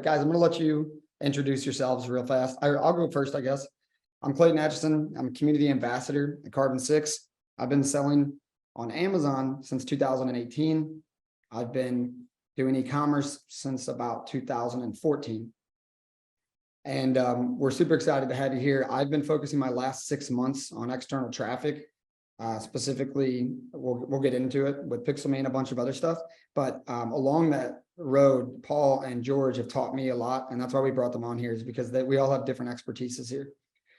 Guys, I'm going to let you introduce yourselves real fast. I'll go first, I guess. I'm Clayton Atchison. I'm a community ambassador at Carbon 6. I've been selling on Amazon since 2018. I've been doing e-commerce since about 2014. And we're super excited to have you here. I've been focusing my last 6 months on external traffic. Specifically, we'll get into it with PixelMe and a bunch of other stuff. But along that road, Paul and George have taught me a lot, and that's why we brought them on here, is because we all have different expertises here.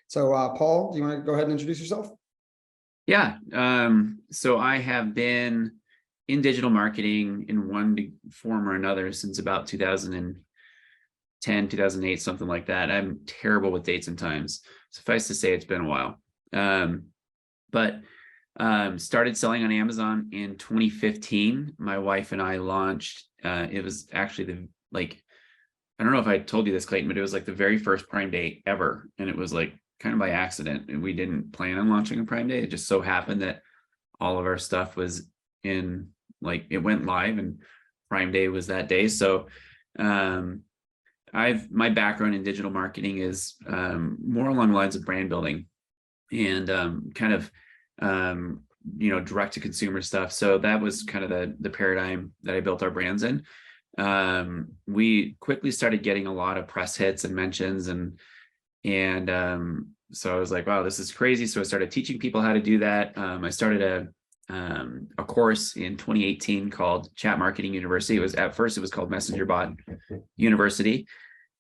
So Paul, do you want to go ahead and introduce yourself? Yeah, so I have been in digital marketing in one form or another since about 2010, 2008, something like that. I'm terrible with dates and times. Suffice to say, it's been a while. But started selling on Amazon in 2015. My wife and I launched, it was actually I don't know if I told you this, Clayton, but it was like the very first Prime Day ever. And it was like kind of by accident. And we didn't plan on launching a Prime Day. It just so happened that all of our stuff was in, it went live and Prime Day was that day. So my background in digital marketing is more along the lines of brand building and direct to consumer stuff. So that was kind of the paradigm that I built our brands in. We quickly started getting a lot of press hits and mentions, and so I was like, wow, this is crazy. So I started teaching people how to do that. I started a course in 2018 called Chat Marketing University. At first it was called Messenger Bot University,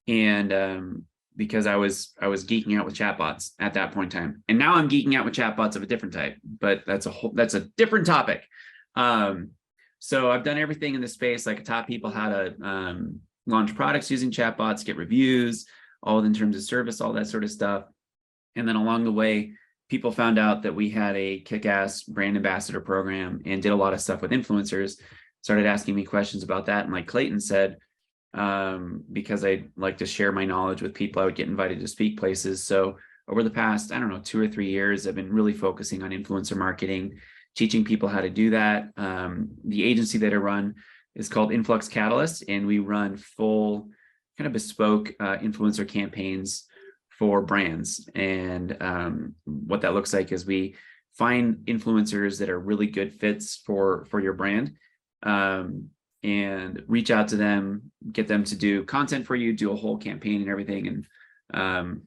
and because I was geeking out with chatbots at that point in time. And now I'm geeking out with chatbots of a different type, but that's a different topic. So I've done everything in this space. Like I taught people how to launch products using chatbots, get reviews, all in terms of service, all that sort of stuff. And then along the way, people found out that we had a kick-ass brand ambassador program and did a lot of stuff with influencers, started asking me questions about that. And like Clayton said, because I like to share my knowledge with people, I would get invited to speak places. So over the past, 2 or 3 years, I've been really focusing on influencer marketing, teaching people how to do that. The agency that I run is called Influx Catalysts, and we run full kind of bespoke influencer campaigns for brands. And what that looks like is we find influencers that are really good fits for your brand, and reach out to them, get them to do content for you, do a whole campaign and everything. And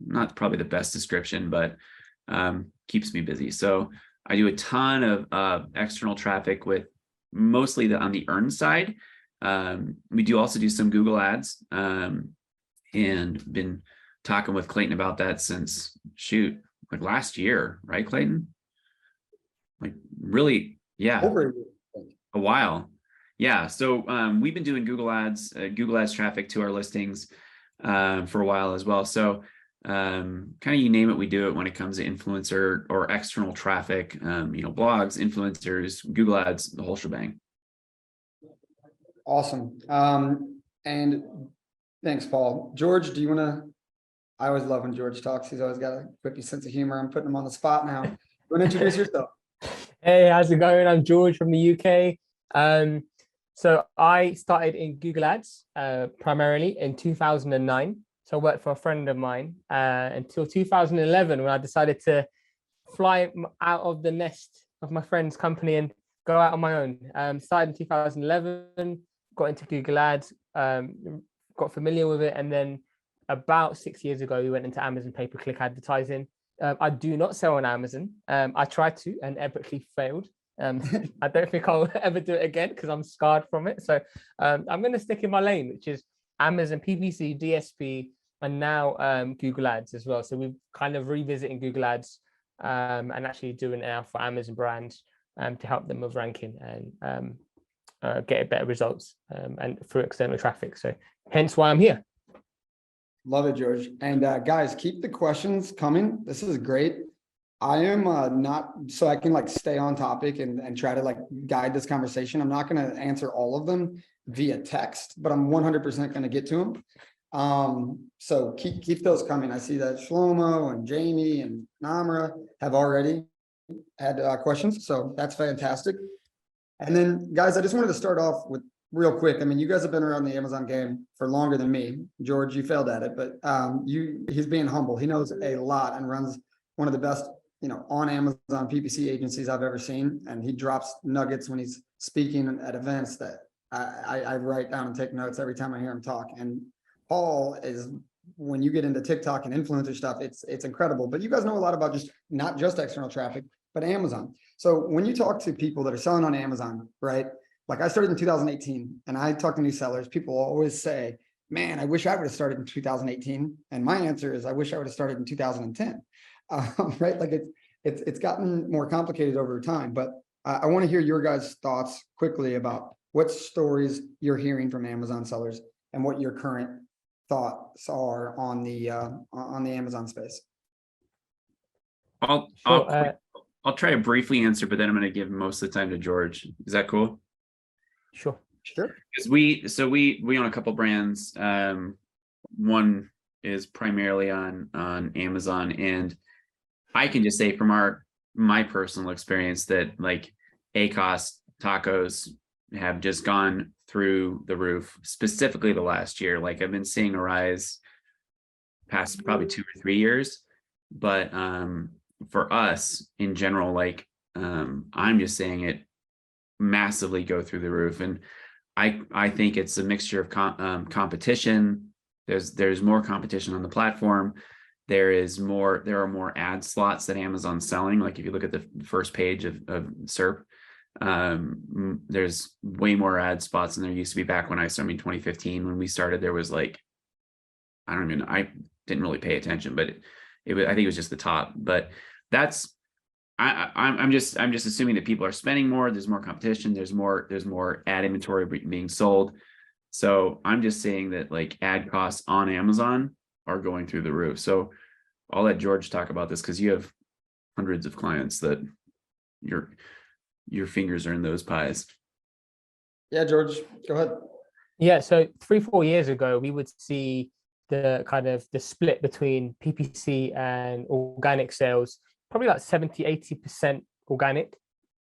not probably the best description, but keeps me busy. So I do a ton of external traffic with mostly on the earned side. We do also do some Google ads, and been talking with Clayton about that since last year, right, Clayton? Really, yeah, Over a while. Yeah, so we've been doing Google ads traffic to our listings for a while as well. So kind of you name it, we do it when it comes to influencer or external traffic, blogs, influencers, Google ads, the whole shebang. Awesome. And thanks, Paul. George, do you want to? I always love when George talks. He's always got a quippy sense of humor. I'm putting him on the spot now. You want to introduce yourself? Hey, how's it going? I'm George from the UK. So I started in Google Ads primarily in 2009. So I worked for a friend of mine until 2011, when I decided to fly out of the nest of my friend's company and go out on my own. Started in 2011, got into Google Ads, got familiar with it. And then about 6 years ago, we went into Amazon pay-per-click advertising. I do not sell on Amazon. I tried to and epically failed. I don't think I'll ever do it again because I'm scarred from it. So I'm going to stick in my lane, which is Amazon PPC, DSP, and now Google Ads as well. So we're kind of revisiting Google Ads and actually doing it now for Amazon brands to help them with ranking and get better results and through external traffic. So hence why I'm here. Love it, George. And guys, keep the questions coming. This is great. I am not, so I can stay on topic and try to guide this conversation. I'm not going to answer all of them via text, but I'm 100% going to get to them. So keep those coming. I see that Shlomo and Jamie and Namra have already had questions, so that's fantastic. And then guys, I just wanted to start off with real quick, I mean, you guys have been around the Amazon game for longer than me. George, you failed at it, but he's being humble. He knows a lot and runs one of the best, on Amazon PPC agencies I've ever seen. And he drops nuggets when he's speaking at events that I write down and take notes every time I hear him talk. And Paul is, when you get into TikTok and influencer stuff, it's incredible. But you guys know a lot about not just external traffic, but Amazon. So when you talk to people that are selling on Amazon, right? Like I started in 2018 and I talk to new sellers, people always say, man, I wish I would have started in 2018. And my answer is, I wish I would have started in 2010. Right? Like it's gotten more complicated over time, but I want to hear your guys' thoughts quickly about what stories you're hearing from Amazon sellers and what your current thoughts are on the Amazon space. I'll try to briefly answer, but then I'm going to give most of the time to George. Is that cool? Sure. Because we own a couple brands. One is primarily on Amazon, and I can just say from my personal experience that like ACOS tacos have just gone through the roof, specifically the last year. Like I've been seeing a rise past probably 2 or 3 years, but for us in general, like I'm just saying it massively go through the roof. And I think it's a mixture of competition. There's more competition on the platform. There are more ad slots that Amazon's selling. Like if you look at the first page of SERP, there's way more ad spots than there used to be back when I started in 2015. When we started, there was like, I didn't really pay attention, but I think it was just the top. But that's, I'm just assuming that people are spending more. There's more competition. There's more ad inventory being sold. So I'm just saying that like ad costs on Amazon are going through the roof. So I'll let George talk about this because you have hundreds of clients that your fingers are in those pies. Yeah, George, go ahead. Yeah, so 3-4 years ago, we would see the kind of the split between PPC and organic sales, probably like 70-80% organic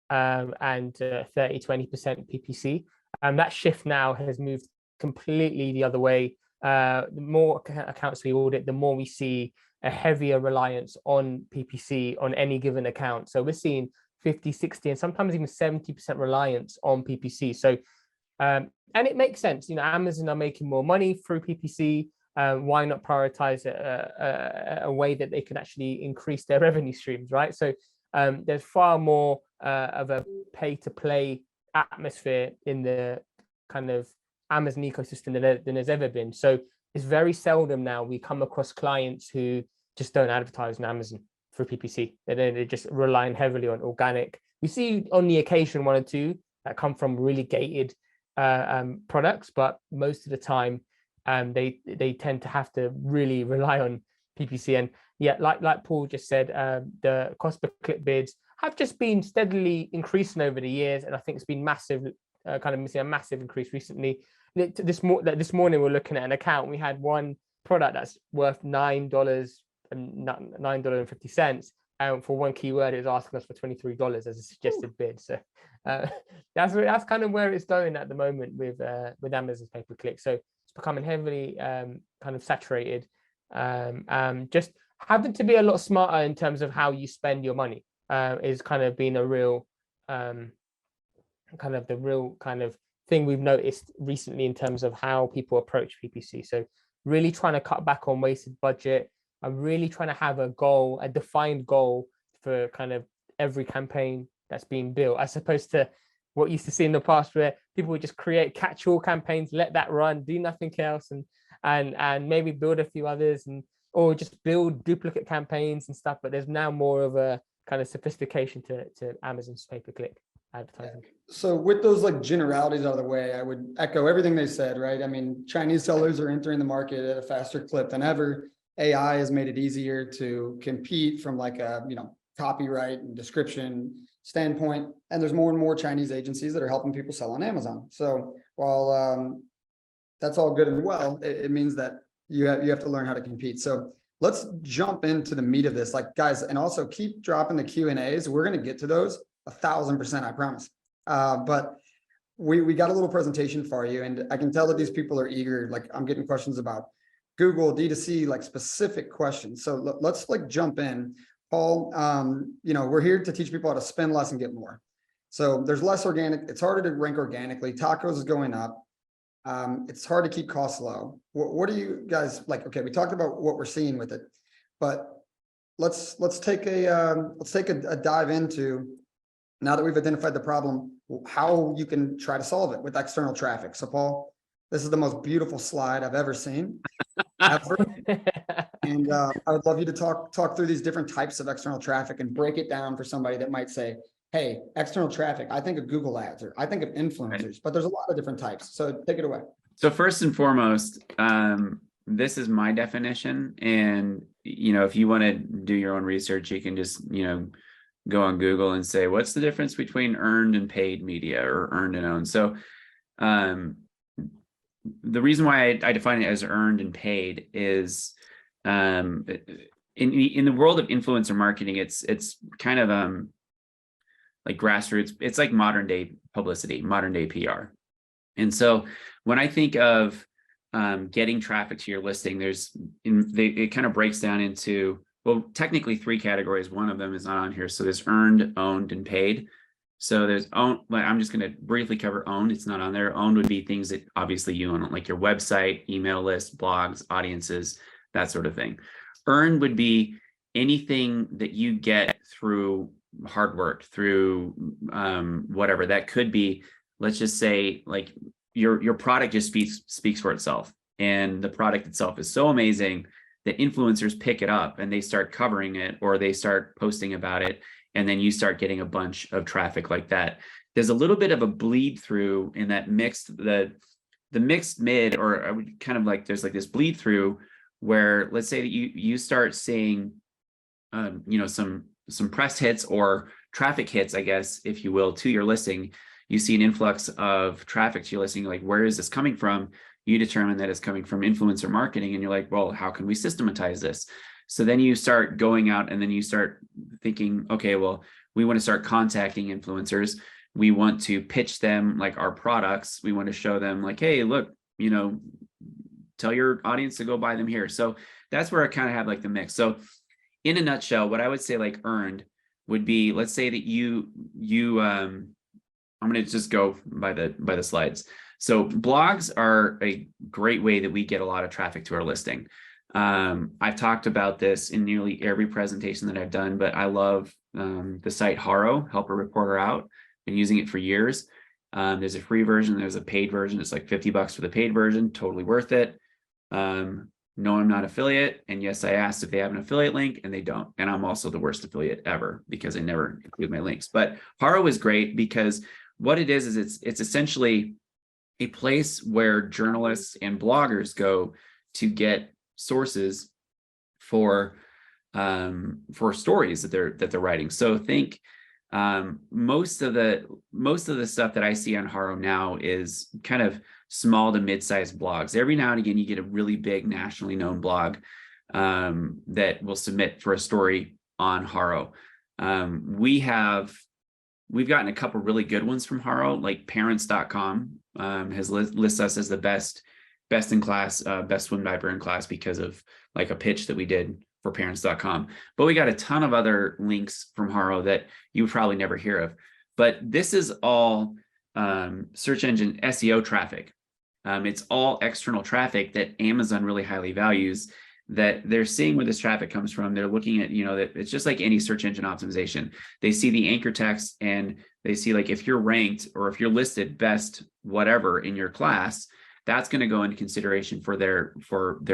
and 30-20% PPC. And that shift now has moved completely the other way. The more accounts we audit, the more we see a heavier reliance on PPC on any given account. So we're seeing 50, 60, and sometimes even 70% reliance on PPC. So, and it makes sense. Amazon are making more money through PPC. Why not prioritize a way that they can actually increase their revenue streams, right? So there's far more of a pay-to-play atmosphere in the kind of Amazon ecosystem than there's ever been. So it's very seldom now we come across clients who just don't advertise on Amazon for PPC. They're just relying heavily on organic. We see on the occasion 1 or 2 that come from really gated products, but most of the time they tend to have to really rely on PPC. And yeah, like Paul just said, the cost per click bids have just been steadily increasing over the years, and I think it's been massive, kind of missing a massive increase recently. This morning we're looking at an account. We had one product that's worth $9.50, and for one keyword, it was asking us for $23 as a suggested bid. So that's kind of where it's going at the moment with Amazon's pay-per-click. So it's becoming heavily kind of saturated. Just having to be a lot smarter in terms of how you spend your money is kind of been a real kind of thing we've noticed recently in terms of how people approach PPC. So really trying to cut back on wasted budget. I'm really trying to have a defined goal for kind of every campaign that's being built, as opposed to what used to see in the past where people would just create catch-all campaigns, let that run, do nothing else, and maybe build a few others, or just build duplicate campaigns and stuff. But there's now more of a kind of sophistication to Amazon's pay-per-click advertising. So with those like generalities out of the way, I would echo everything they said, right? I mean, Chinese sellers are entering the market at a faster clip than ever. AI has made it easier to compete from like a, copyright and description standpoint. And there's more and more Chinese agencies that are helping people sell on Amazon. So while that's all good and well, it means that you have to learn how to compete. So let's jump into the meat of this, like guys, and also keep dropping the Q&As. We're going to get to those 1,000%, I promise. But we got a little presentation for you, and I can tell that these people are eager. Like, I'm getting questions about Google, D2C, like specific questions. So let's like jump in. Paul, we're here to teach people how to spend less and get more. So there's less organic. It's harder to rank organically. Tacos is going up. It's hard to keep costs low. What do you guys like? Okay, we talked about what we're seeing with it, but let's take a dive into, now that we've identified the problem, how you can try to solve it with external traffic. So Paul, this is the most beautiful slide I've ever seen. Ever. And I would love you to talk through these different types of external traffic and break it down for somebody that might say, hey, external traffic, I think of Google ads, or I think of influencers, but there's a lot of different types. So take it away. So first and foremost, this is my definition. And, if you want to do your own research, you can just, go on Google and say, what's the difference between earned and paid media, or earned and owned? So the reason why I define it as earned and paid is in the world of influencer marketing, it's kind of like grassroots. It's like modern day publicity, modern day PR. And so when I think of getting traffic to your listing, it kind of breaks down into, well, technically 3 categories. One of them is not on here. So there's earned, owned, and paid. So there's owned. I'm just going to briefly cover owned. It's not on there. Owned would be things that obviously you own, like your website, email list, blogs, audiences, that sort of thing. Earned would be anything that you get through hard work, through whatever. That could be, let's just say, like your product just speaks for itself, and the product itself is so amazing that influencers pick it up and they start covering it, or they start posting about it, and then you start getting a bunch of traffic like that. There's a little bit of a bleed through in that mixed, the mixed mid, or I would kind of like, there's like this bleed through where, let's say that you start seeing some press hits or traffic hits, I guess, if you will, to your listing. You see an influx of traffic to your listing, like, where is this coming from? You determine that it's coming from influencer marketing, and you're like, well, how can we systematize this? So then you start going out, and then you start thinking, okay, well, we want to start contacting influencers. We want to pitch them like our products. We want to show them like, hey, look, tell your audience to go buy them here. So that's where I kind of have like the mix. So in a nutshell, what I would say like earned would be, let's say that you I'm going to just go by the slides. So blogs are a great way that we get a lot of traffic to our listing. I've talked about this in nearly every presentation that I've done, but I love the site HARO, Help a Reporter Out. Been using it for years. There's a free version. There's a paid version. It's like $50 for the paid version. Totally worth it. No, I'm not affiliate. And yes, I asked if they have an affiliate link, and they don't. And I'm also the worst affiliate ever because I never include my links. But HARO is great because what it is it's essentially a place where journalists and bloggers go to get sources for stories that they're writing. So think most of the stuff that I see on HARO now is kind of small to mid-sized blogs. Every now and again, you get a really big nationally known blog that will submit for a story on HARO. We've gotten a couple really good ones from HARO, like parents.com has listed us as the best in class, best swim diaper in class because of like a pitch that we did for parents.com. But we got a ton of other links from HARO that you would probably never hear of. But this is all search engine SEO traffic. It's all external traffic that Amazon really highly values, that they're seeing where this traffic comes from. They're looking at, that it's just like any search engine optimization. They see the anchor text, and they see like if you're ranked or if you're listed best whatever in your class, that's going to go into consideration for their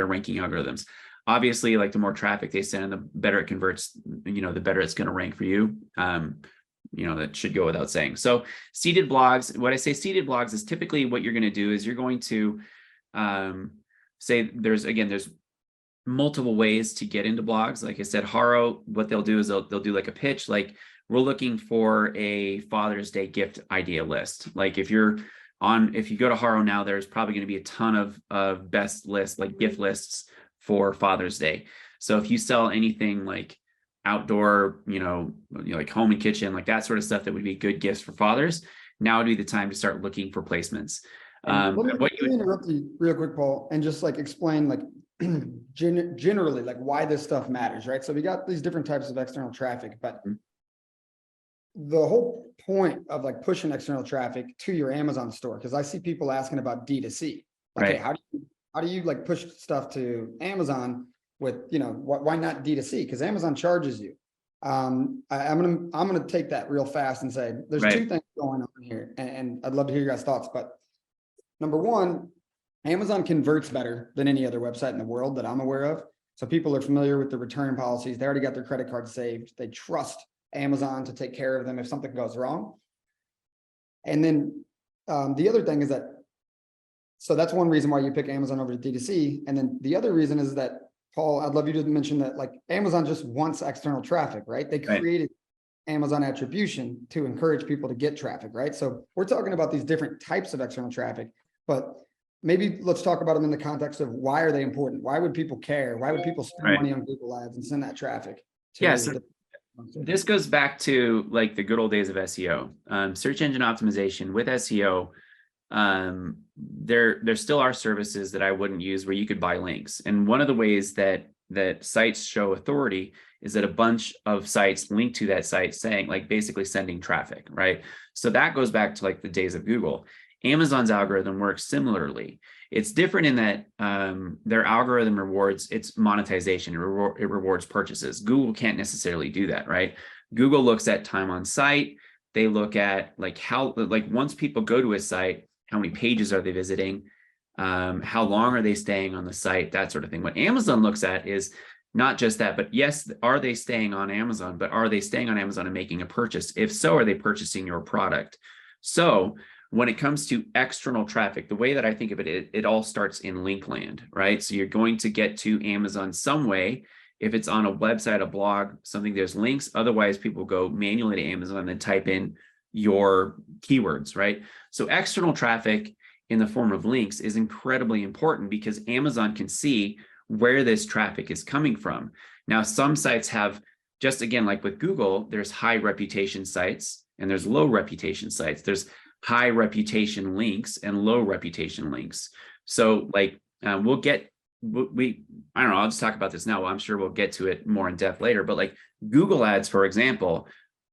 ranking algorithms. Obviously, like the more traffic they send, the better it converts, the better it's going to rank for you. That should go without saying. So seeded blogs, what I say seeded blogs is typically what you're going to do is you're going to say there's multiple ways to get into blogs. Like I said, HARO, what they'll do is they'll do like a pitch, like we're looking for a Father's Day gift idea list. Like if you go to HARO now, there's probably going to be a ton of best lists, like gift lists for Father's Day. So if you sell anything like outdoor, like home and kitchen, like that sort of stuff that would be good gifts for fathers, now would be the time to start looking for placements. Let me What you would, interrupt you real quick, Paul, and just like explain like generally like why this stuff matters, right? So we got these different types of external traffic, but the whole point of like pushing external traffic to your Amazon store, because I see people asking about D2C, like, Right. hey, how do you like push stuff to Amazon with, you know, why not D2C? Because Amazon charges you. I'm gonna take that real fast and say there's Right. two things going on here, and I'd love to hear your guys' thoughts. But number one, Amazon converts better than any other website in the world that I'm aware of. So people are familiar with the return policies. They already got their credit card saved. They trust Amazon to take care of them if something goes wrong. And then the other thing is that, so that's one reason why you pick Amazon over to D2C. And then the other reason is that, Paul, I'd love you to mention that like Amazon just wants external traffic, right? They Right. created Amazon attribution to encourage people to get traffic, right? So we're talking about these different types of external traffic, but maybe let's talk about them in the context of why are they important? Why would people care? Why would people spend Right. money on Google ads and send that traffic to Yeah, so the- this goes back to like the good old days of SEO. Search engine optimization with SEO. There still are services that I wouldn't use where you could buy links. And one of the ways that sites show authority is that a bunch of sites link to that site saying, like, basically sending traffic, right? So that goes back to like the days of Google. Amazon's algorithm works similarly. It's different in that their algorithm rewards its monetization. It rewards purchases. Google can't necessarily do that, right? Google looks at time on site. They look at like how, like once people go to a site, how many pages are they visiting? How long are they staying on the site? That sort of thing. What Amazon looks at is not just that, but yes, are they staying on Amazon? But are they staying on Amazon and making a purchase? If so, are they purchasing your product? So when it comes to external traffic, the way that I think of it, it all starts in link land, right? So you're going to get to Amazon some way. If it's on a website, a blog, something, there's links. Otherwise, people go manually to Amazon and type in your keywords, right? So external traffic in the form of links is incredibly important because Amazon can see where this traffic is coming from. Now, some sites have, just again, like with Google, there's high reputation sites and there's low reputation sites. There's high reputation links and low reputation links. So like we'll get, I don't know, I'll just talk about this now. I'm sure we'll get to it more in depth later, but like Google ads, for example,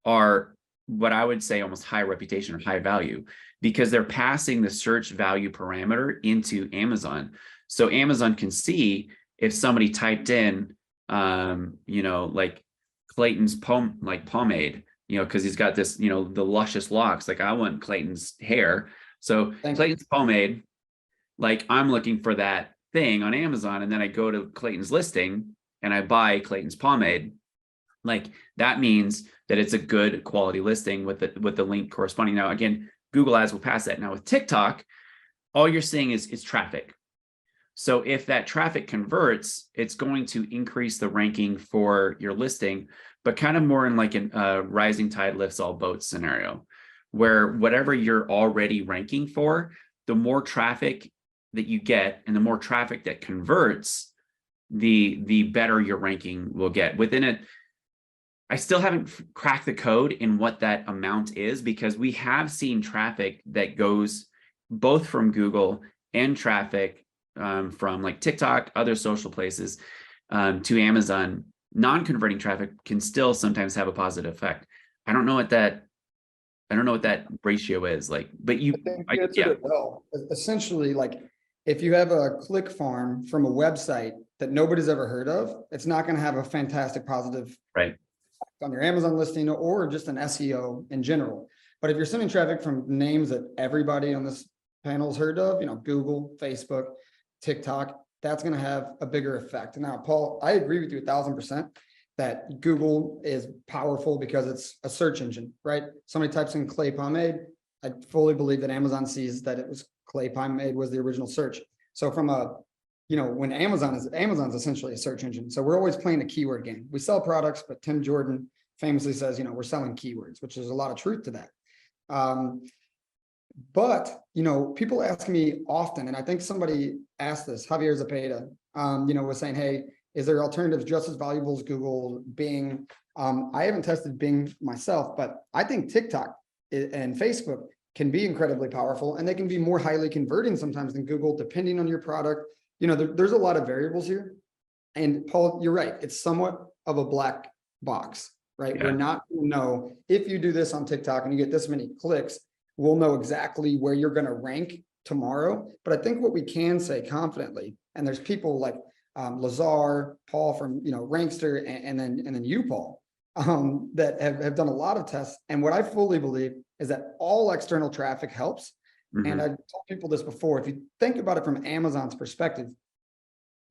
are what I would say almost high reputation or high value because they're passing the search value parameter into Amazon. So Amazon can see if somebody typed in, you know, like Clayton's pomade, you know, because he's got this, you know, the luscious locks. Like I want Clayton's hair. So Clayton's pomade, like I'm looking for that thing on Amazon. And then I go to Clayton's listing and I buy Clayton's pomade. Like that means that it's a good quality listing with the link corresponding. Now, again, Google ads will pass that. Now with TikTok, all you're seeing is traffic. So if that traffic converts, it's going to increase the ranking for your listing, but kind of more in like a rising tide lifts all boats scenario, where whatever you're already ranking for, the more traffic that you get and the more traffic that converts, the better your ranking will get. Within it, I still haven't cracked the code in what that amount is because we have seen traffic that goes both from Google and traffic from like TikTok, other social places to Amazon. Non-converting traffic can still sometimes have a positive effect. I don't know what that ratio is like, but you answered it well. Essentially, like if you have a click farm from a website that nobody's ever heard of, it's not going to have a fantastic positive right on your Amazon listing or just an SEO in general. But if you're sending traffic from names that everybody on this panel's heard of, you know, Google, Facebook, TikTok, that's going to have a bigger effect. Now, Paul, I agree with you 1,000% that Google is powerful because it's a search engine, right? Somebody types in clay pomade. I fully believe that Amazon sees that it was clay pomade was the original search. So from a, you know, when Amazon's essentially a search engine. So we're always playing a keyword game. We sell products, but Tim Jordan famously says, you know, we're selling keywords, which is a lot of truth to that. But, you know, people ask me often, and I think somebody asked this, Javier Zapata, you know, was saying, hey, is there alternatives just as valuable as Google, Bing? I haven't tested Bing myself, but I think TikTok and Facebook can be incredibly powerful, and they can be more highly converting sometimes than Google, depending on your product. You know, there's a lot of variables here. And Paul, you're right. It's somewhat of a black box, right? Yeah. We're not going to know if you do this on TikTok and you get this many clicks, we'll know exactly where you're going to rank tomorrow. But I think what we can say confidently, and there's people like Lazar, Paul from, you know, Rankster, and then you, Paul, that have done a lot of tests. And what I fully believe is that all external traffic helps. Mhm. And I've told people this before. If you think about it from Amazon's perspective,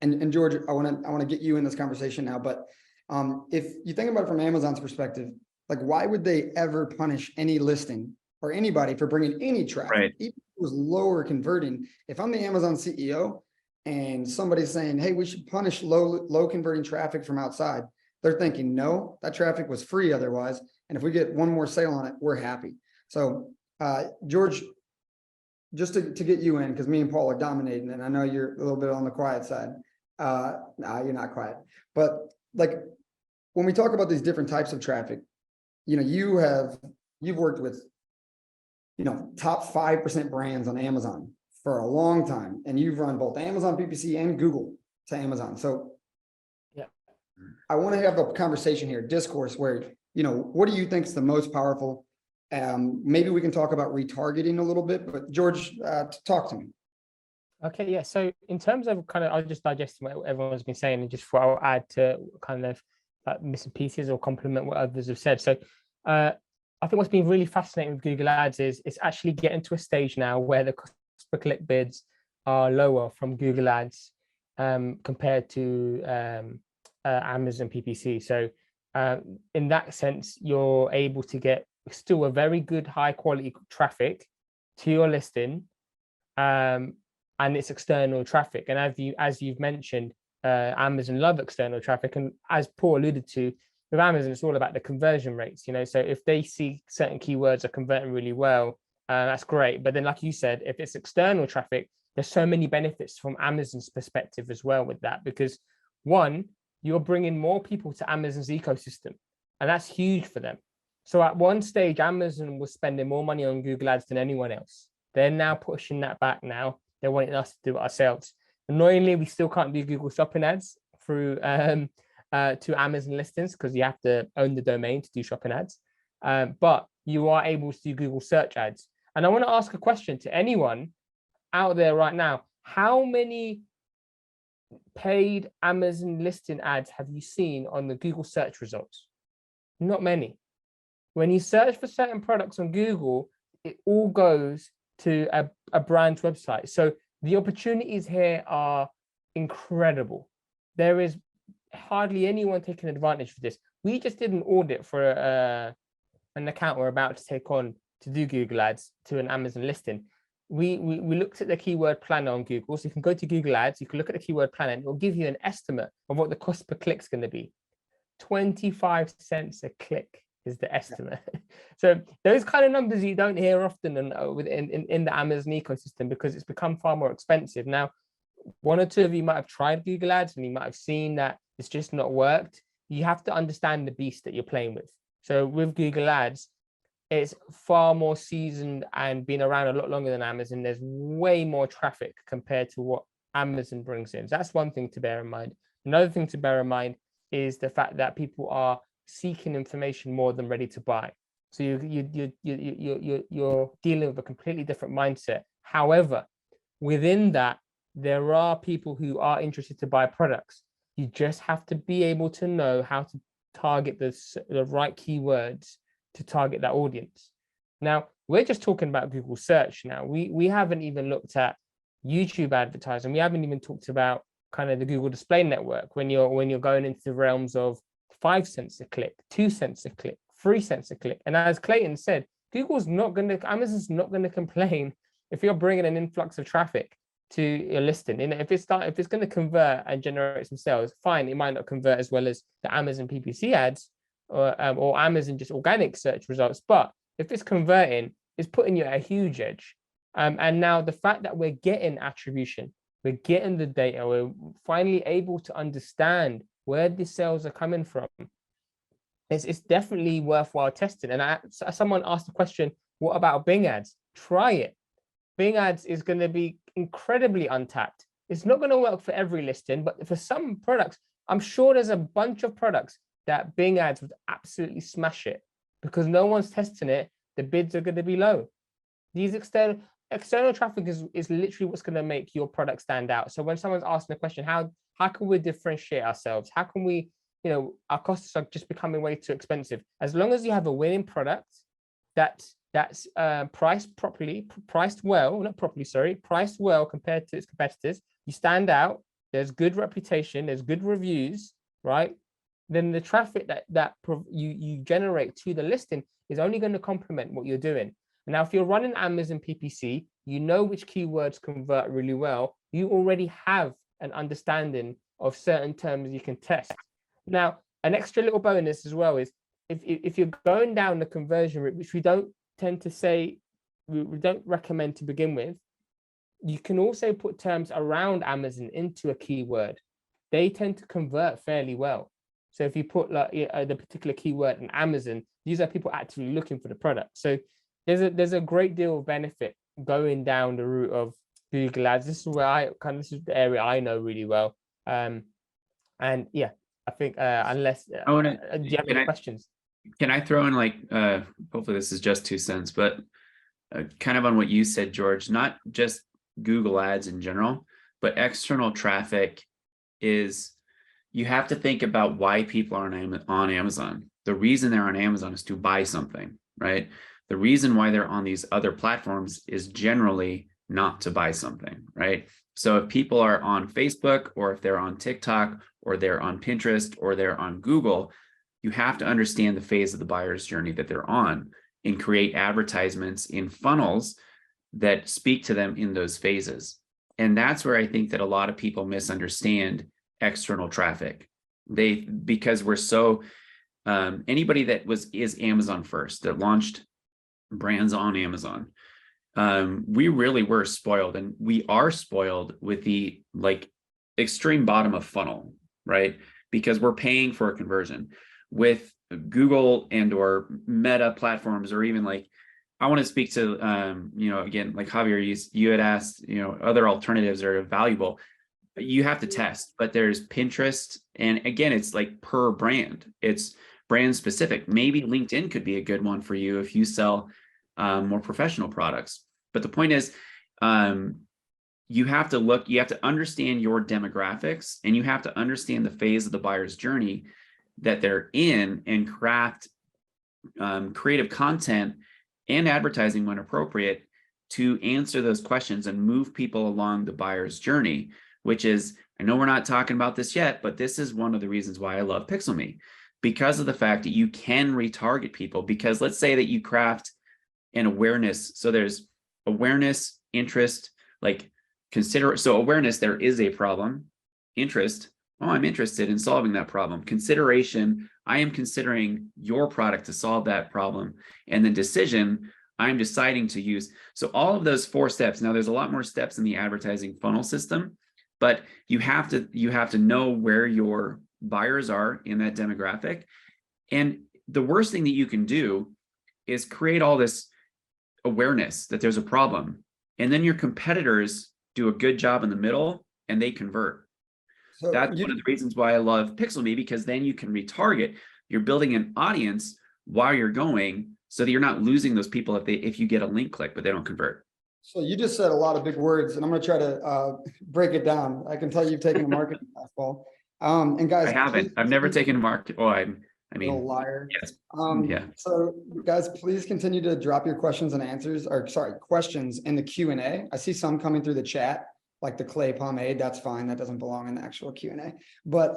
and George, I want to get you in this conversation now, but if you think about it from Amazon's perspective, like, why would they ever punish any listing or anybody for bringing any traffic, Right. even if it was lower converting? If I'm the Amazon CEO and somebody's saying, hey, we should punish low converting traffic from outside, they're thinking, no, that traffic was free otherwise. And if we get one more sale on it, we're happy. So George, just to get you in, because me and Paul are dominating, and I know you're a little bit on the quiet side. No, you're not quiet. But like, when we talk about these different types of traffic, you know, you've worked with, you know, top 5% brands on Amazon for a long time, and you've run both Amazon PPC and Google to Amazon. So yeah, I want to have a conversation here, discourse, where, you know, what do you think is the most powerful? Maybe we can talk about retargeting a little bit, but George, talk to me. okay, yeah. So in terms of kind of, I'll just digest what everyone's been saying, and just what I'll add to kind of like missing pieces or complement what others have said. So I think what's been really fascinating with Google Ads is it's actually getting to a stage now where the cost per click bids are lower from Google Ads compared to Amazon PPC. So in that sense, you're able to get still a very good high quality traffic to your listing, and it's external traffic. And as you've mentioned, Amazon love external traffic, and as Paul alluded to, with Amazon, it's all about the conversion rates. You know, so if they see certain keywords are converting really well, that's great. But then, like you said, if it's external traffic, there's so many benefits from Amazon's perspective as well with that, because one, you're bringing more people to Amazon's ecosystem, and that's huge for them. So at one stage, Amazon was spending more money on Google Ads than anyone else. They're now pushing that back now. They're wanting us to do it ourselves. Annoyingly, we still can't do Google shopping ads through to Amazon listings, because you have to own the domain to do shopping ads. But you are able to do Google search ads. And I want to ask a question to anyone out there right now. How many paid Amazon listing ads have you seen on the Google search results? Not many. When you search for certain products on Google, it all goes to a brand's website. So the opportunities here are incredible. There is hardly anyone taking advantage of this. We just did an audit for an account we're about to take on to do Google Ads to an Amazon listing. We looked at the keyword planner on Google. So you can go to Google Ads, you can look at the keyword planner, and it will give you an estimate of what the cost per click is going to be. 25 cents a click is the estimate. So those kind of numbers you don't hear often in the Amazon ecosystem, because it's become far more expensive. Now, one or two of you might have tried Google Ads and you might have seen that it's just not worked. You have to understand the beast that you're playing with. So with Google Ads, it's far more seasoned and been around a lot longer than Amazon. There's way more traffic compared to what Amazon brings in. So that's one thing to bear in mind. Another thing to bear in mind is the fact that people are seeking information more than ready to buy. So you're dealing with a completely different mindset. However, within that, there are people who are interested to buy products. You just have to be able to know how to target the right keywords to target that audience. Now, we're just talking about Google search now. We haven't even looked at YouTube advertising. We haven't even talked about kind of the Google display network when you're going into the realms of 5 cents a click, 2 cents a click, 3 cents a click. And as Clayton said, Amazon's not going to complain if you're bringing an influx of traffic to your listing. And if it's going to convert and generate some sales, fine, it might not convert as well as the Amazon PPC ads or Amazon just organic search results. But if it's converting, it's putting you at a huge edge. And now the fact that we're getting attribution, we're getting the data, we're finally able to understand where the sales are coming from. It's definitely worthwhile testing. And someone asked the question, what about Bing ads? try it. Bing ads is going to be incredibly untapped. It's not going to work for every listing, but for some products, I'm sure there's a bunch of products that Bing ads would absolutely smash it because no one's testing it. The bids are going to be low. These external traffic is literally what's going to make your product stand out. So when someone's asking a question, how can we differentiate ourselves? How can we, our costs are just becoming way too expensive. As long as you have a winning product that's priced well compared to its competitors, you stand out, there's good reputation, there's good reviews, right? Then the traffic that you generate to the listing is only going to complement what you're doing. Now, if you're running Amazon PPC, you know which keywords convert really well. You already have an understanding of certain terms you can test. Now, an extra little bonus as well is if you're going down the conversion route, which we don't tend to say, we don't recommend to begin with, you can also put terms around Amazon into a keyword. They tend to convert fairly well. So if you put like the particular keyword in Amazon, these are people actively looking for the product. So there's a great deal of benefit going down the route of Google Ads. This is where this is the area I know really well. And yeah, I think unless do you have any questions? Can I throw in hopefully this is just 2 cents, but kind of on what you said, George, not just Google Ads in general, but external traffic is, you have to think about why people are on Amazon. The reason they're on Amazon is to buy something, right? The reason why they're on these other platforms is generally not to buy something, right? So if people are on Facebook, or if they're on TikTok, or they're on Pinterest, or they're on Google, you have to understand the phase of the buyer's journey that they're on and create advertisements in funnels that speak to them in those phases. And that's where I think that a lot of people misunderstand external traffic. Because we're so, anybody that is Amazon first, that launched brands on Amazon, we really were spoiled, and we are spoiled with the extreme bottom of funnel, right? Because we're paying for a conversion. With Google and or Meta platforms, or even I want to speak to again, like Javier, you had asked, other alternatives are valuable, but you have to test. But there's Pinterest, and again, it's per brand, it's brand specific. Maybe LinkedIn could be a good one for you if you sell more professional products. But the point is, you have to understand your demographics, and you have to understand the phase of the buyer's journey that they're in, and craft creative content and advertising when appropriate to answer those questions and move people along the buyer's journey, which is, I know we're not talking about this yet, but this is one of the reasons why I love PixelMe, because of the fact that you can retarget people. Because let's say that you craft an awareness. So there's awareness, interest, so awareness, there is a problem. Interest, oh, I'm interested in solving that problem. Consideration, I am considering your product to solve that problem. And then decision, I'm deciding to use. So all of those 4 steps. Now there's a lot more steps in the advertising funnel system, but you have to know where your buyers are in that demographic. And the worst thing that you can do is create all this awareness that there's a problem, and then your competitors do a good job in the middle and they convert. So that's one of the reasons why I love PixelMe, because then you can retarget. You're building an audience while you're going, so that you're not losing those people if you get a link click but they don't convert. So you just said a lot of big words, and I'm going to try to break it down. I can tell you've taken a marketing class, Paul. And guys, I haven't. I've never taken a market. Oh, I mean, liar. Yes. Yeah. So guys, please continue to drop your questions and answers, questions in the Q&A. I see some coming through the chat, like the clay pomade. That's fine. That doesn't belong in the actual Q&A. But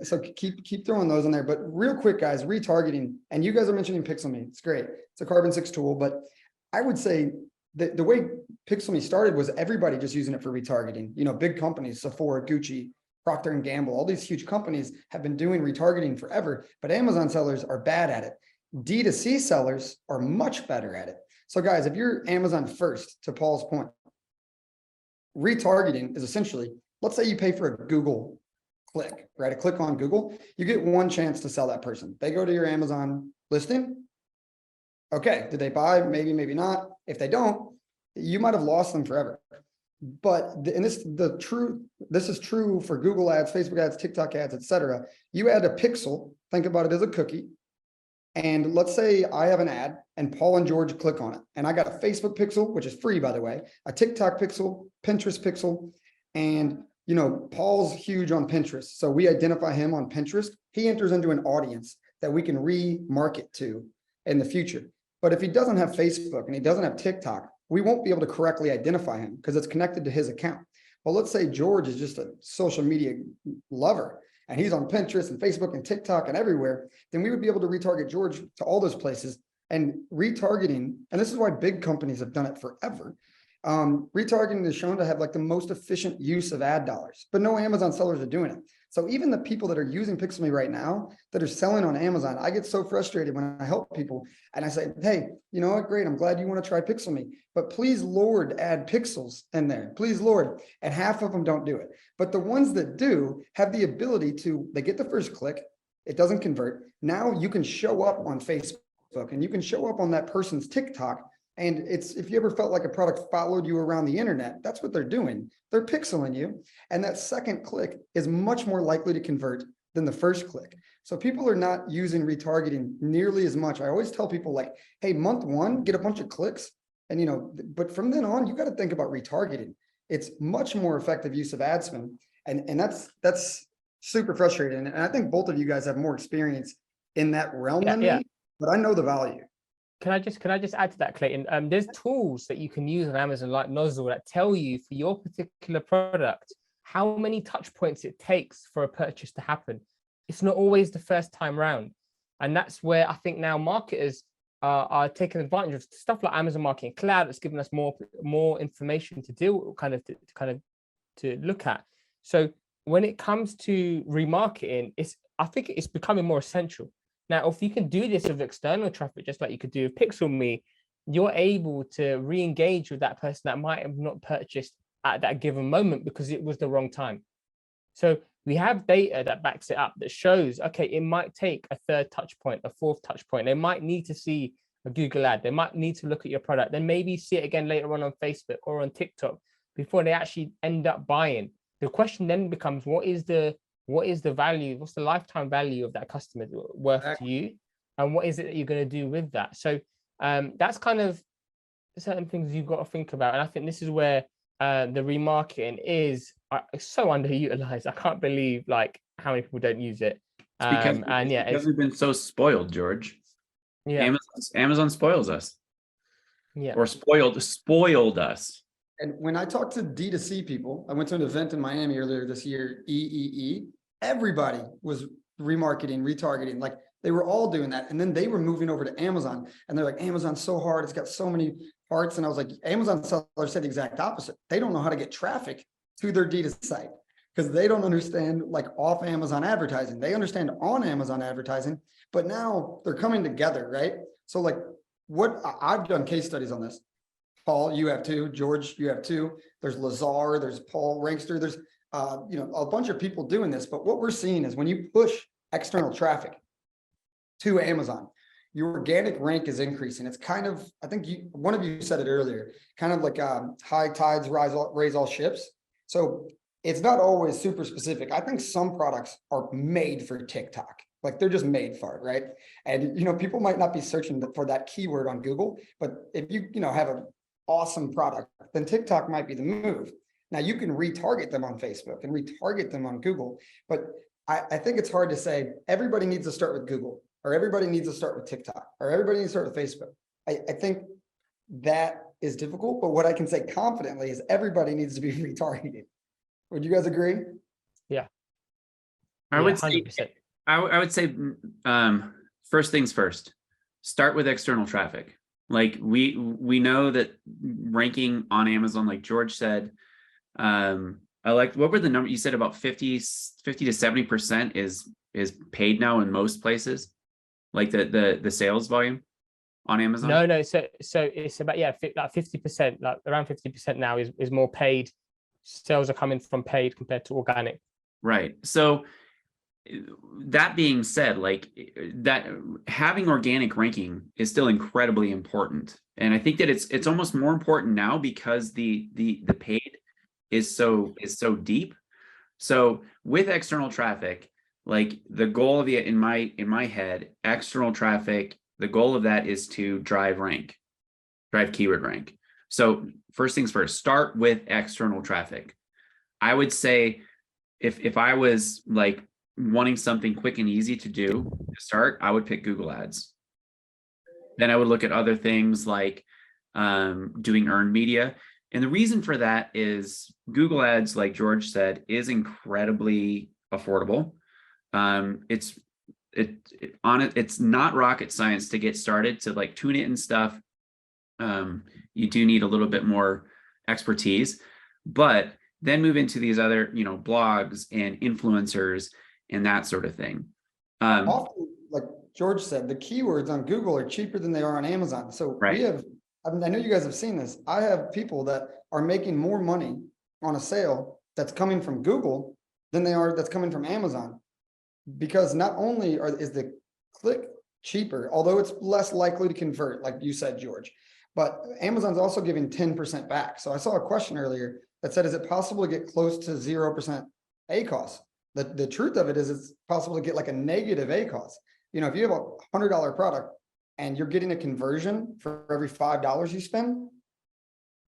so keep throwing those in there. But real quick, guys, retargeting, and you guys are mentioning PixelMe. It's great. It's a carbon 6 tool, but I would say that the way PixelMe started was everybody just using it for retargeting. Big companies, Sephora, Gucci, Procter & Gamble, all these huge companies have been doing retargeting forever, but Amazon sellers are bad at it. D2C sellers are much better at it. So guys, if you're Amazon first, to Paul's point, retargeting is essentially, let's say you pay for a Google click, right? A click on Google, you get one chance to sell that person. They go to your Amazon listing. Okay, did they buy? Maybe, maybe not. If they don't, you might have lost them forever. But this is true for Google ads, Facebook ads, TikTok ads, etc. You add a pixel, think about it as a cookie. And let's say I have an ad and Paul and George click on it. And I got a Facebook pixel, which is free, by the way, a TikTok pixel, Pinterest pixel. And, you know, Paul's huge on Pinterest. So we identify him on Pinterest. He enters into an audience that we can remarket to in the future. But if he doesn't have Facebook and he doesn't have TikTok, we won't be able to correctly identify him because it's connected to his account. Well, let's say George is just a social media lover and he's on Pinterest and Facebook and TikTok and everywhere, then we would be able to retarget George to all those places. And retargeting, and this is why big companies have done it forever. Retargeting is shown to have like the most efficient use of ad dollars, but no Amazon sellers are doing it. So even the people that are using PixelMe right now that are selling on Amazon, I get so frustrated when I help people and I say, hey, you know what, great, I'm glad you want to try PixelMe, but please, Lord, add pixels in there, please, Lord. And half of them don't do it. But the ones that do have the ability to, they get the first click, it doesn't convert. Now you can show up on Facebook and you can show up on that person's TikTok. And it's, if you ever felt like a product followed you around the internet, that's what they're doing. They're pixeling you. And that second click is much more likely to convert than the first click. So people are not using retargeting nearly as much. I always tell people like, hey, month one, get a bunch of clicks. And, you know, but from then on, you got to think about retargeting. It's much more effective use of ad spend. And that's super frustrating. And I think both of you guys have more experience in that realm than me, but I know the value. Can I just add to that, Clayton? There's tools that you can use on Amazon like Nozzle that tell you for your particular product how many touch points it takes for a purchase to happen. It's not always the first time round. And that's where I think now marketers are taking advantage of stuff like Amazon Marketing Cloud that's given us more information to deal to look at. So when it comes to remarketing, I think it's becoming more essential. Now, if you can do this with external traffic, just like you could do with PixelMe, you're able to re-engage with that person that might have not purchased at that given moment because it was the wrong time. So we have data that backs it up that shows, okay, it might take a third touch point, a fourth touch point. They might need to see a Google ad. They might need to look at your product. Then maybe see it again later on Facebook or on TikTok before they actually end up buying. The question then becomes, what is the value? What's the lifetime value of that customer worth to you? And what is it that you're going to do with that? So that's kind of certain things you've got to think about. And I think this is where the remarketing is so underutilized. I can't believe like how many people don't use it. Because we've been so spoiled, George. Yeah. Amazon spoils us. Yeah. Or spoiled us. And when I talk to D2C people, I went to an event in Miami earlier this year, EEE, everybody was retargeting, like they were all doing that. And then they were moving over to Amazon and they're like, Amazon's so hard. It's got so many parts. And I was like, Amazon sellers said the exact opposite. They don't know how to get traffic to their D2C site because they don't understand like off Amazon advertising. They understand on Amazon advertising, but now they're coming together, right? So like I've done case studies on this. Paul, you have two. George, you have two. There's Lazar, there's Paul Rankster, there's a bunch of people doing this. But what we're seeing is when you push external traffic to Amazon, your organic rank is increasing. It's kind of, I think one of you said it earlier, kind of like high tides raise all ships. So it's not always super specific. I think some products are made for TikTok. Like they're just made for it, right? And people might not be searching for that keyword on Google, but if you have an awesome product, then TikTok might be the move. Now you can retarget them on Facebook and retarget them on Google, but I think it's hard to say everybody needs to start with Google or everybody needs to start with TikTok or everybody needs to start with Facebook. I think that is difficult, but what I can say confidently is everybody needs to be retargeted. Would you guys agree? Yeah. I would 100%. say, I would say first things first, start with external traffic. Like we know that ranking on Amazon, like George said, I like, what were the number you said about 50 to 70% is paid now in most places, like the sales volume on Amazon? No. So it's about, like 50%, like around 50% now is more paid. Sales are coming from paid compared to organic. Right. So that being said, like that having organic ranking is still incredibly important. And I think that it's almost more important now because the paid is so deep. So with external traffic, like the goal of in my head, external traffic, the goal of that is to drive keyword rank. So first things first, start with external traffic. I would say if I was like wanting something quick and easy to do to start, I would pick Google Ads. Then I would look at other things like doing earned media. And the reason for that is Google Ads, like George said, is incredibly affordable. It's not rocket science to get started, to like tune it and stuff. You do need a little bit more expertise, but then move into these other, blogs and influencers and that sort of thing. Often, like George said, the keywords on Google are cheaper than they are on Amazon. So Right. I know you guys have seen this. I have people that are making more money on a sale that's coming from Google than that's coming from Amazon. Because not only is the click cheaper, although it's less likely to convert, like you said, George, but Amazon's also giving 10% back. So I saw a question earlier that said, is it possible to get close to 0% ACOS? The truth of it is it's possible to get like a negative ACOS. If you have a $100 product and you're getting a conversion for every $5 you spend,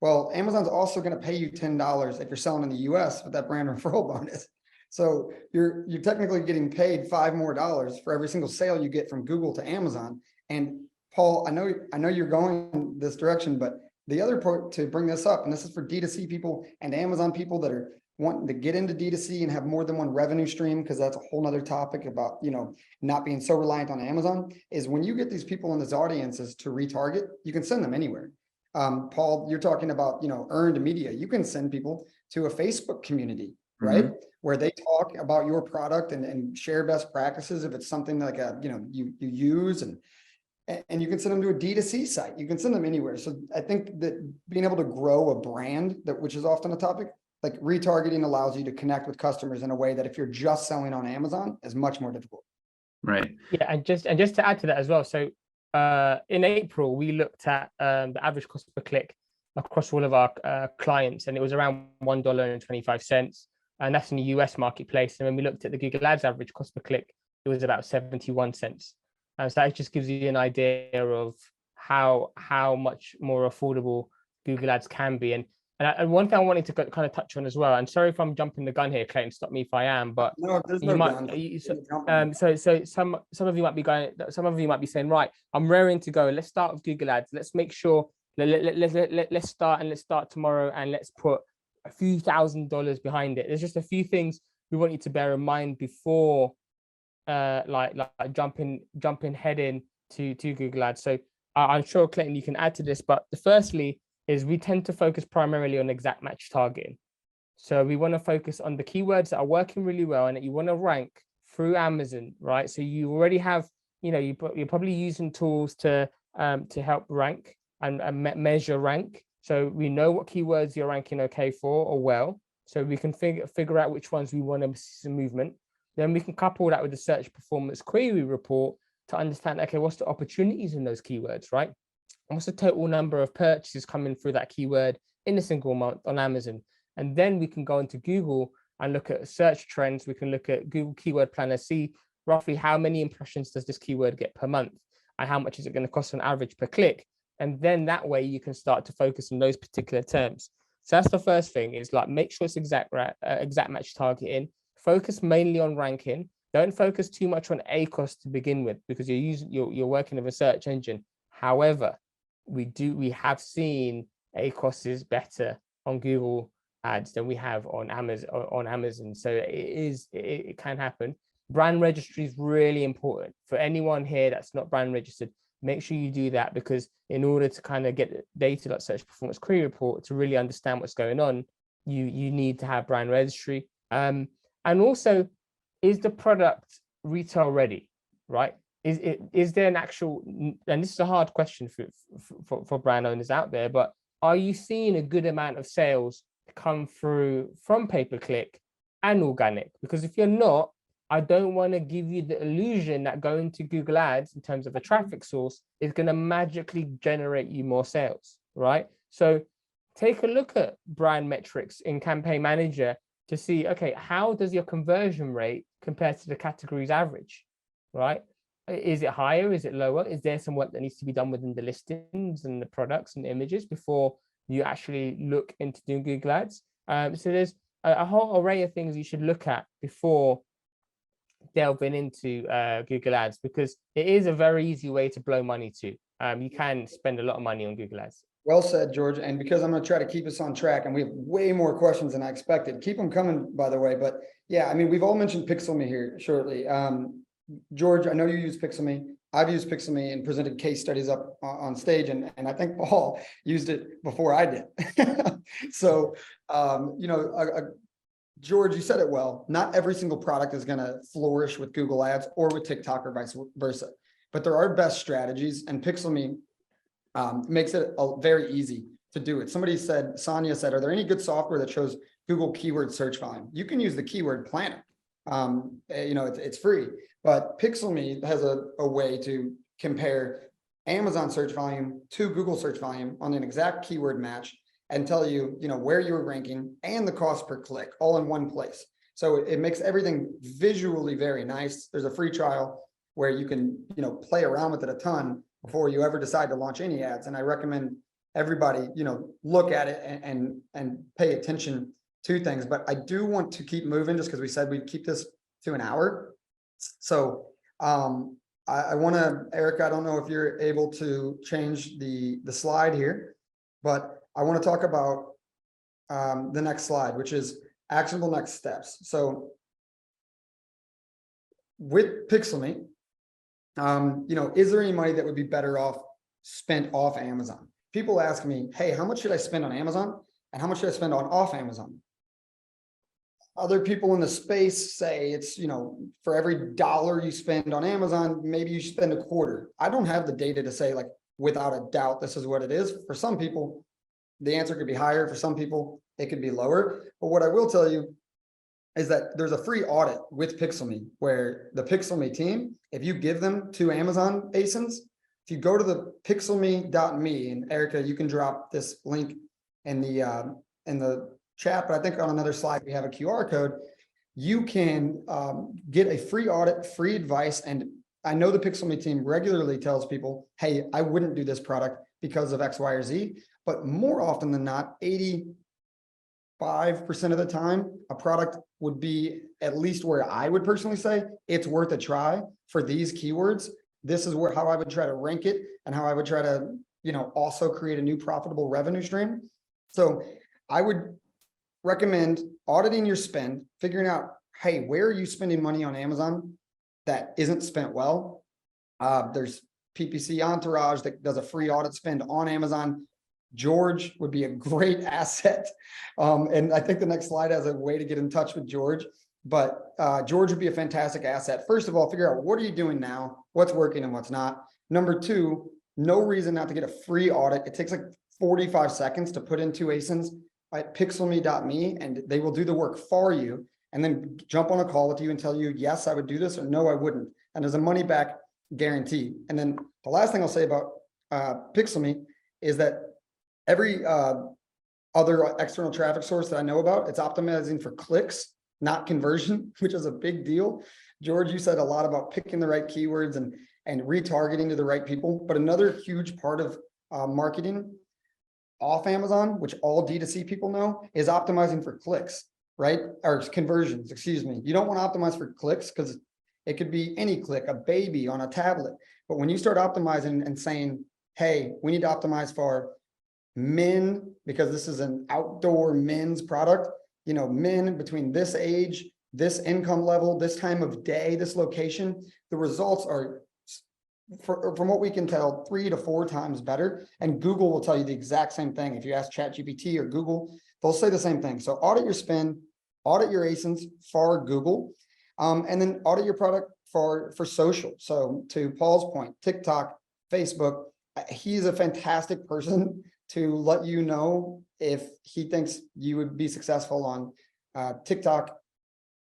well, Amazon's also going to pay you $10 if you're selling in the US with that brand referral bonus. So you're technically getting paid $5 more for every single sale you get from Google to Amazon. And Paul, I know you're going this direction, but the other part to bring this up, and this is for D2C people and Amazon people that are wanting to get into D2C and have more than one revenue stream, because that's a whole nother topic about, not being so reliant on Amazon, is when you get these people in these audiences to retarget, you can send them anywhere. Paul, you're talking about, earned media. You can send people to a Facebook community, right? Where they talk about your product and share best practices. If it's something like you use, and you can send them to a D2C site. You can send them anywhere. So I think that being able to grow a brand, which is often a topic, like retargeting allows you to connect with customers in a way that if you're just selling on Amazon is much more difficult. Right. Yeah, and just to add to that as well. So in April, we looked at the average cost per click across all of our clients, and it was around $1.25. And that's in the US marketplace. And when we looked at the Google Ads average cost per click, it was about 71 cents. So that just gives you an idea of how much more affordable Google Ads can be. And one thing I wanted to kind of touch on as well, and sorry if I'm jumping the gun here, Clayton, stop me if I am, but No, there's no gun. so some of you might be saying, right, I'm raring to go. Let's start with Google Ads. Let's make sure let's start tomorrow, and let's put a few $1,000s behind it. There's just a few things we want you to bear in mind before like jumping head in to Google Ads. So I'm sure, Clayton, you can add to this, but firstly is we tend to focus primarily on exact match targeting. So we want to focus on the keywords that are working really well and that you want to rank through Amazon, right? So you already have, you're probably using tools to help rank and measure rank. So we know what keywords you're ranking okay for or well. So we can figure out which ones we want to see some movement. Then we can couple that with the search performance query report to understand, okay, what's the opportunities in those keywords, right? What's the total number of purchases coming through that keyword in a single month on Amazon? And then we can go into Google and look at search trends. We can look at Google Keyword Planner, see roughly how many impressions does this keyword get per month and how much is it going to cost on average per click. And then that way you can start to focus on those particular terms. So that's the first thing, is like make sure it's exact match targeting. Focus mainly on ranking. Don't focus too much on ACOS to begin with, because you're working with a search engine. However, we have seen ACOS is better on Google Ads than we have on Amazon. So it can happen. Brand registry is really important for anyone here that's not brand registered. Make sure you do that, because in order to kind of get data like search performance query report to really understand what's going on, you need to have brand registry. And also, is the product retail ready, right? Is there an actual, and this is a hard question for brand owners out there, but are you seeing a good amount of sales come through from pay-per-click and organic? Because if you're not, I don't want to give you the illusion that going to Google Ads in terms of a traffic source is going to magically generate you more sales, right? So take a look at brand metrics in Campaign Manager to see, okay, how does your conversion rate compare to the category's average, right? Is it higher? Is it lower? Is there some work that needs to be done within the listings and the products and the images before you actually look into doing Google Ads? So there's a whole array of things you should look at before delving into Google Ads, because it is a very easy way to blow money too. You can spend a lot of money on Google Ads. Well said, George. And because I'm going to try to keep us on track, and we have way more questions than I expected. Keep them coming, by the way. But yeah, I mean, we've all mentioned PixelMe here shortly. George, I know you use PixelMe. I've used PixelMe and presented case studies up on stage, and I think Paul used it before I did. So, you know, George, you said it well. Not every single product is going to flourish with Google Ads or with TikTok or vice versa. But there are best strategies, and PixelMe makes it very easy to do it. Somebody said, Sonia said, are there any good software that shows Google keyword search volume? You can use the keyword planner. You know, it's free, but PixelMe has a way to compare Amazon search volume to Google search volume on an exact keyword match and tell you, you know, where you're ranking and the cost per click all in one place. So it makes everything visually very nice. There's a free trial where you can, you know, play around with it a ton before you ever decide to launch any ads. And I recommend everybody, you know, look at it and pay attention to things. But I do want to keep moving just because we said we'd keep this to an hour. So I want to, Erica, I don't know if you're able to change the slide here, but I want to talk about the next slide, which is actionable next steps. So with PixelMe, you know, is there any money that would be better off spent off Amazon? People ask me, hey, how much should I spend on Amazon? And how much should I spend on off Amazon? Other people in the space say it's, you know, for every dollar you spend on Amazon, maybe you spend a quarter. I don't have the data to say, like, without a doubt, this is what it is. For some people, the answer could be higher. For some people, it could be lower. But what I will tell you is that there's a free audit with PixelMe where the PixelMe team, if you give them to Amazon ASINs, if you go to the pixelme.me, and Erica, you can drop this link in the chat, but I think on another slide, we have a QR code. You can get a free audit, free advice. And I know the PixelMe team regularly tells people, hey, I wouldn't do this product because of X, Y, or Z. But more often than not, 85% of the time, a product would be at least where I would personally say it's worth a try for these keywords. This is how I would try to rank it and how I would try to, you know, also create a new profitable revenue stream. So I would recommend auditing your spend, figuring out, hey, where are you spending money on Amazon that isn't spent well? There's PPC Entourage that does a free audit spend on Amazon. George would be a great asset. And I think the next slide has a way to get in touch with George, but George would be a fantastic asset. First of all, figure out what are you doing now, what's working and what's not. Number two, no reason not to get a free audit. It takes like 45 seconds to put into ASINs at pixelme.me, and they will do the work for you and then jump on a call with you and tell you, yes, I would do this, or no, I wouldn't. And there's a money back guarantee. And then the last thing I'll say about PixelMe is that every other external traffic source that I know about, it's optimizing for clicks, not conversion, which is a big deal. George, you said a lot about picking the right keywords and retargeting to the right people. But another huge part of marketing off Amazon, which all D2C people know, is optimizing for clicks, right? Or conversions, excuse me. You don't want to optimize for clicks because it could be any click, a baby on a tablet. But when you start optimizing and saying, hey, we need to optimize for men, because this is an outdoor men's product, you know, men between this age, this income level, this time of day, this location, the results are, from what we can tell, 3 to 4 times better. And Google will tell you the exact same thing. If you ask ChatGPT or Google, they'll say the same thing. So audit your spend, audit your ASINs for Google, and then audit your product for social. So to Paul's point, TikTok, Facebook, he's a fantastic person to let you know if he thinks you would be successful on TikTok,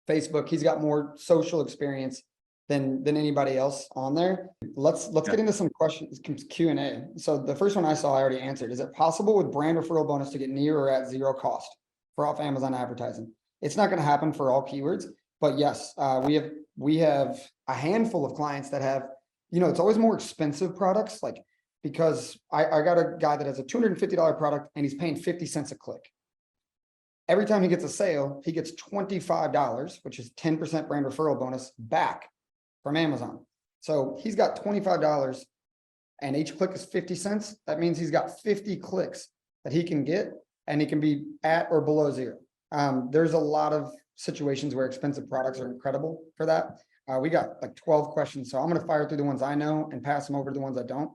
Facebook. He's got more social experience than anybody else on there. Let's get into some questions, Q&A. So the first one I saw, I already answered. Is it possible with brand referral bonus to get near or at zero cost for off Amazon advertising? It's not going to happen for all keywords, but yes, we have a handful of clients that have, it's always more expensive products, like, because I got a guy that has a $250 product and he's paying 50 cents a click. Every time he gets a sale, he gets $25, which is 10% brand referral bonus back from Amazon. So he's got $25 and each click is 50 cents. That means he's got 50 clicks that he can get and he can be at or below zero. There's a lot of situations where expensive products are incredible for that. We got like 12 questions, so I'm going to fire through the ones I know and pass them over to the ones I don't.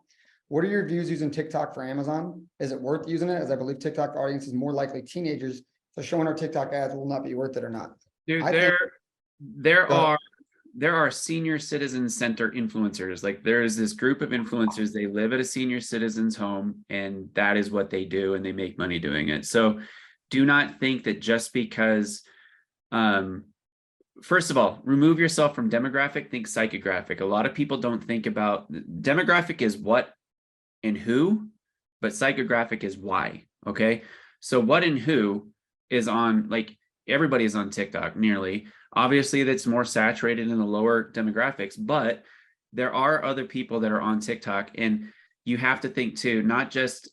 What are your views using TikTok for Amazon? Is it worth using it? As I believe TikTok audience is more likely teenagers, so showing our TikTok ads will not be worth it or not. Dude, there are senior citizen center influencers. Like there is this group of influencers, they live at a senior citizen's home and that is what they do and they make money doing it. So do not think that just because, first of all, remove yourself from demographic, think psychographic. A lot of people don't think about demographic is what and who, but psychographic is why. Okay. So what and who is on, like everybody is on TikTok nearly. Obviously that's more saturated in the lower demographics, but there are other people that are on TikTok, and you have to think too, not just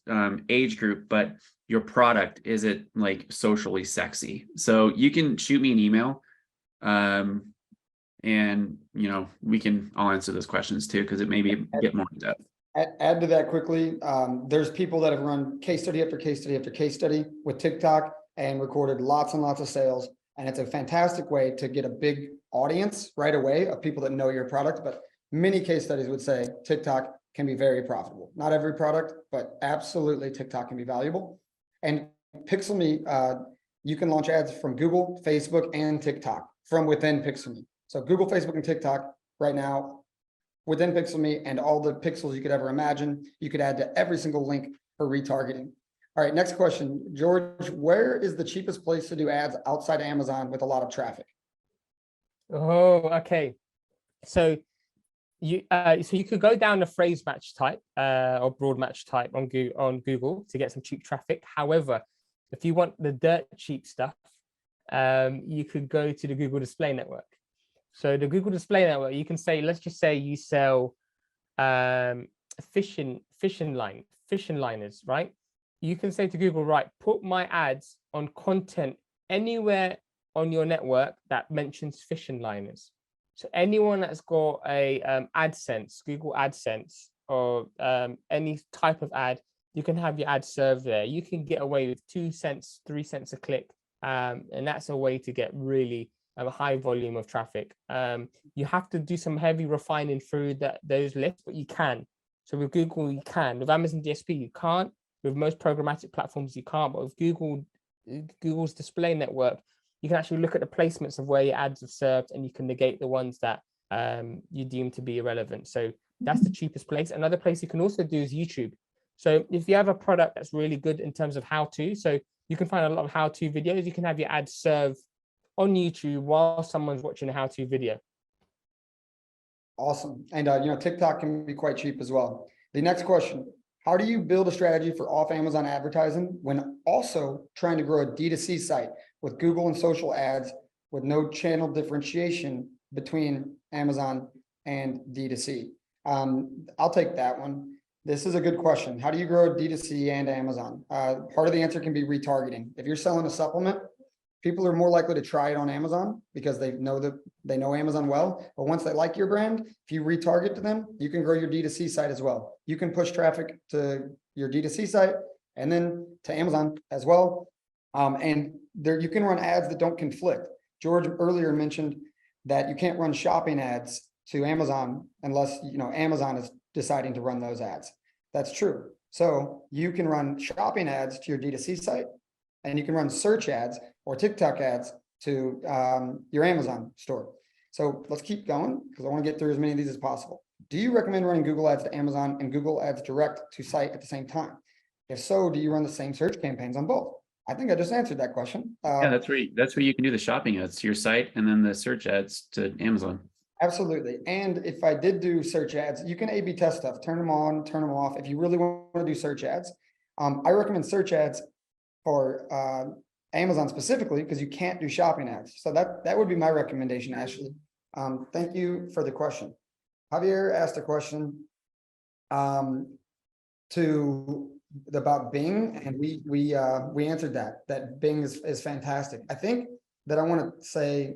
age group, but your product. Is it like socially sexy? So you can shoot me an email and I'll answer those questions too, because it may be a bit more in depth. Add to that quickly. There's people that have run case study after case study after case study with TikTok and recorded lots and lots of sales. And it's a fantastic way to get a big audience right away of people that know your product. But many case studies would say TikTok can be very profitable. Not every product, but absolutely TikTok can be valuable. And PixelMe, you can launch ads from Google, Facebook, and TikTok from within PixelMe. So Google, Facebook, and TikTok right now within PixelMe, and all the pixels you could ever imagine, you could add to every single link for retargeting. All right, next question. George, where is the cheapest place to do ads outside Amazon with a lot of traffic? Oh, okay. So you could go down the phrase match type or broad match type on Google to get some cheap traffic. However, if you want the dirt cheap stuff, you could go to the Google Display Network. So the Google Display Network, you can say, let's just say you sell fishing liners, right? You can say to Google, right, put my ads on content anywhere on your network that mentions fishing liners. So anyone that's got a AdSense, Google AdSense, or any type of ad, you can have your ad served there. You can get away with 2 cents, 3 cents a click. And that's a way to get really a high volume of traffic. You have to do some heavy refining through those lists, but you can. So with Google, you can. With Amazon DSP, you can't. With most programmatic platforms, you can't. But with Google's display network, you can actually look at the placements of where your ads have served, and you can negate the ones that you deem to be irrelevant. So that's the cheapest place. Another place you can also do is YouTube. So if you have a product that's really good in terms of how-to, so you can find a lot of how-to videos, you can have your ads serve on YouTube while someone's watching a how-to video. Awesome. And TikTok can be quite cheap as well. The next question, how do you build a strategy for off Amazon advertising when also trying to grow a D2C site with Google and social ads with no channel differentiation between Amazon and D2C? I'll take that one. This is a good question. How do you grow D2C and Amazon? Part of the answer can be retargeting. If you're selling a supplement, people are more likely to try it on Amazon because they know Amazon well. But once they like your brand, if you retarget to them, you can grow your D2C site as well. You can push traffic to your D2C site and then to Amazon as well. And there you can run ads that don't conflict. George earlier mentioned that you can't run shopping ads to Amazon unless Amazon is deciding to run those ads. That's true. So you can run shopping ads to your D2C site, and you can run search ads or TikTok ads to your Amazon store. So let's keep going because I want to get through as many of these as possible. Do you recommend running Google ads to Amazon and Google ads direct to site at the same time? If so, do you run the same search campaigns on both? I think I just answered that question. Yeah, that's where you can do the shopping ads to your site and then the search ads to Amazon. Absolutely. And if I did do search ads, you can A/B test stuff, turn them on, turn them off. If you really want to do search ads, I recommend search ads for Amazon specifically because you can't do shopping ads. So that would be my recommendation, Ashley. Thank you for the question. Javier asked a question about Bing, and we answered that Bing is fantastic. I think that I want to say,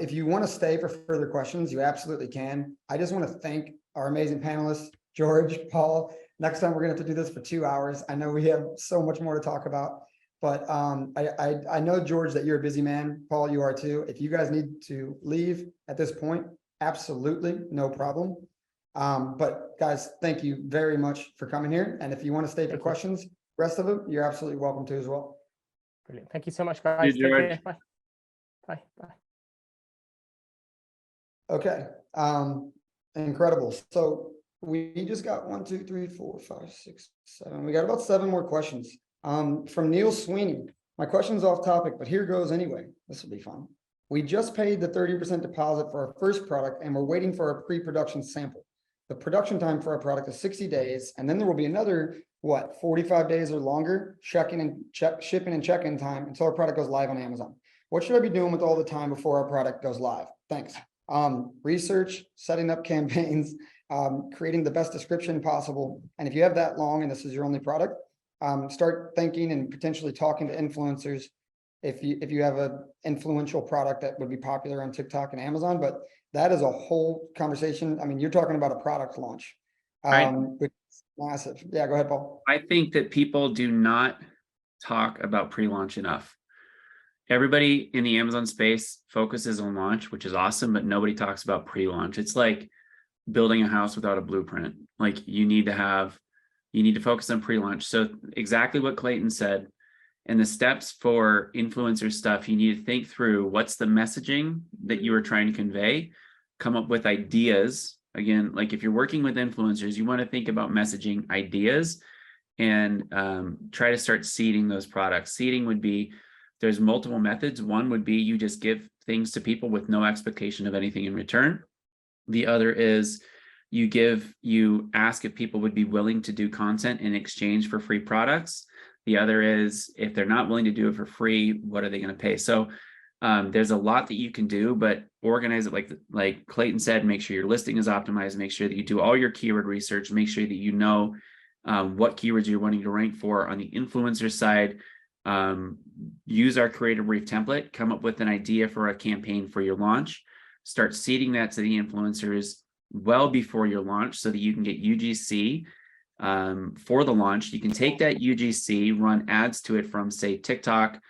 if you want to stay for further questions, you absolutely can. I just want to thank our amazing panelists, George, Paul. Next time we're going to have to do this for 2 hours. I know we have so much more to talk about, but I know, George, that you're a busy man. Paul, you are too. If you guys need to leave at this point, absolutely no problem. But guys, thank you very much for coming here. And if you want to stay for questions, rest of them, you're absolutely welcome to as well. Brilliant. Thank you so much, guys. Take care. Bye. Bye. Bye. Okay. Incredible. So we just got 1, 2, 3, 4, 5, 6, 7. We got about 7 more questions. From Neil Sweeney. My question's off topic, but here goes anyway. This will be fun. We just paid the 30% deposit for our first product and we're waiting for a pre-production sample. The production time for our product is 60 days, and then there will be another, 45 days or longer, shipping and check-in time until our product goes live on Amazon. What should I be doing with all the time before our product goes live? Thanks. Research, setting up campaigns, creating the best description possible. And if you have that long and this is your only product, start thinking and potentially talking to influencers if you have an influential product that would be popular on TikTok and Amazon. But that is a whole conversation. I mean, you're talking about a product launch, which is massive. Yeah, go ahead, Paul. I think that people do not talk about pre-launch enough. Everybody in the Amazon space focuses on launch, which is awesome, but nobody talks about pre-launch. It's like building a house without a blueprint. Like you need to focus on pre-launch. So exactly what Clayton said, and the steps for influencer stuff, you need to think through what's the messaging that you are trying to convey, come up with ideas. Again, like if you're working with influencers, you want to think about messaging ideas and try to start seeding those products. Seeding would be, there's multiple methods. One would be you just give things to people with no expectation of anything in return. The other is you ask if people would be willing to do content in exchange for free products. The other is if they're not willing to do it for free, what are they going to pay? So there's a lot that you can do, but organize it like Clayton said. Make sure your listing is optimized. Make sure that you do all your keyword research. Make sure that you know what keywords you're wanting to rank for. On the influencer side, use our creative brief template. Come up with an idea for a campaign for your launch. Start seeding that to the influencers well before your launch so that you can get UGC for the launch. You can take that UGC, run ads to it from, say, TikTok,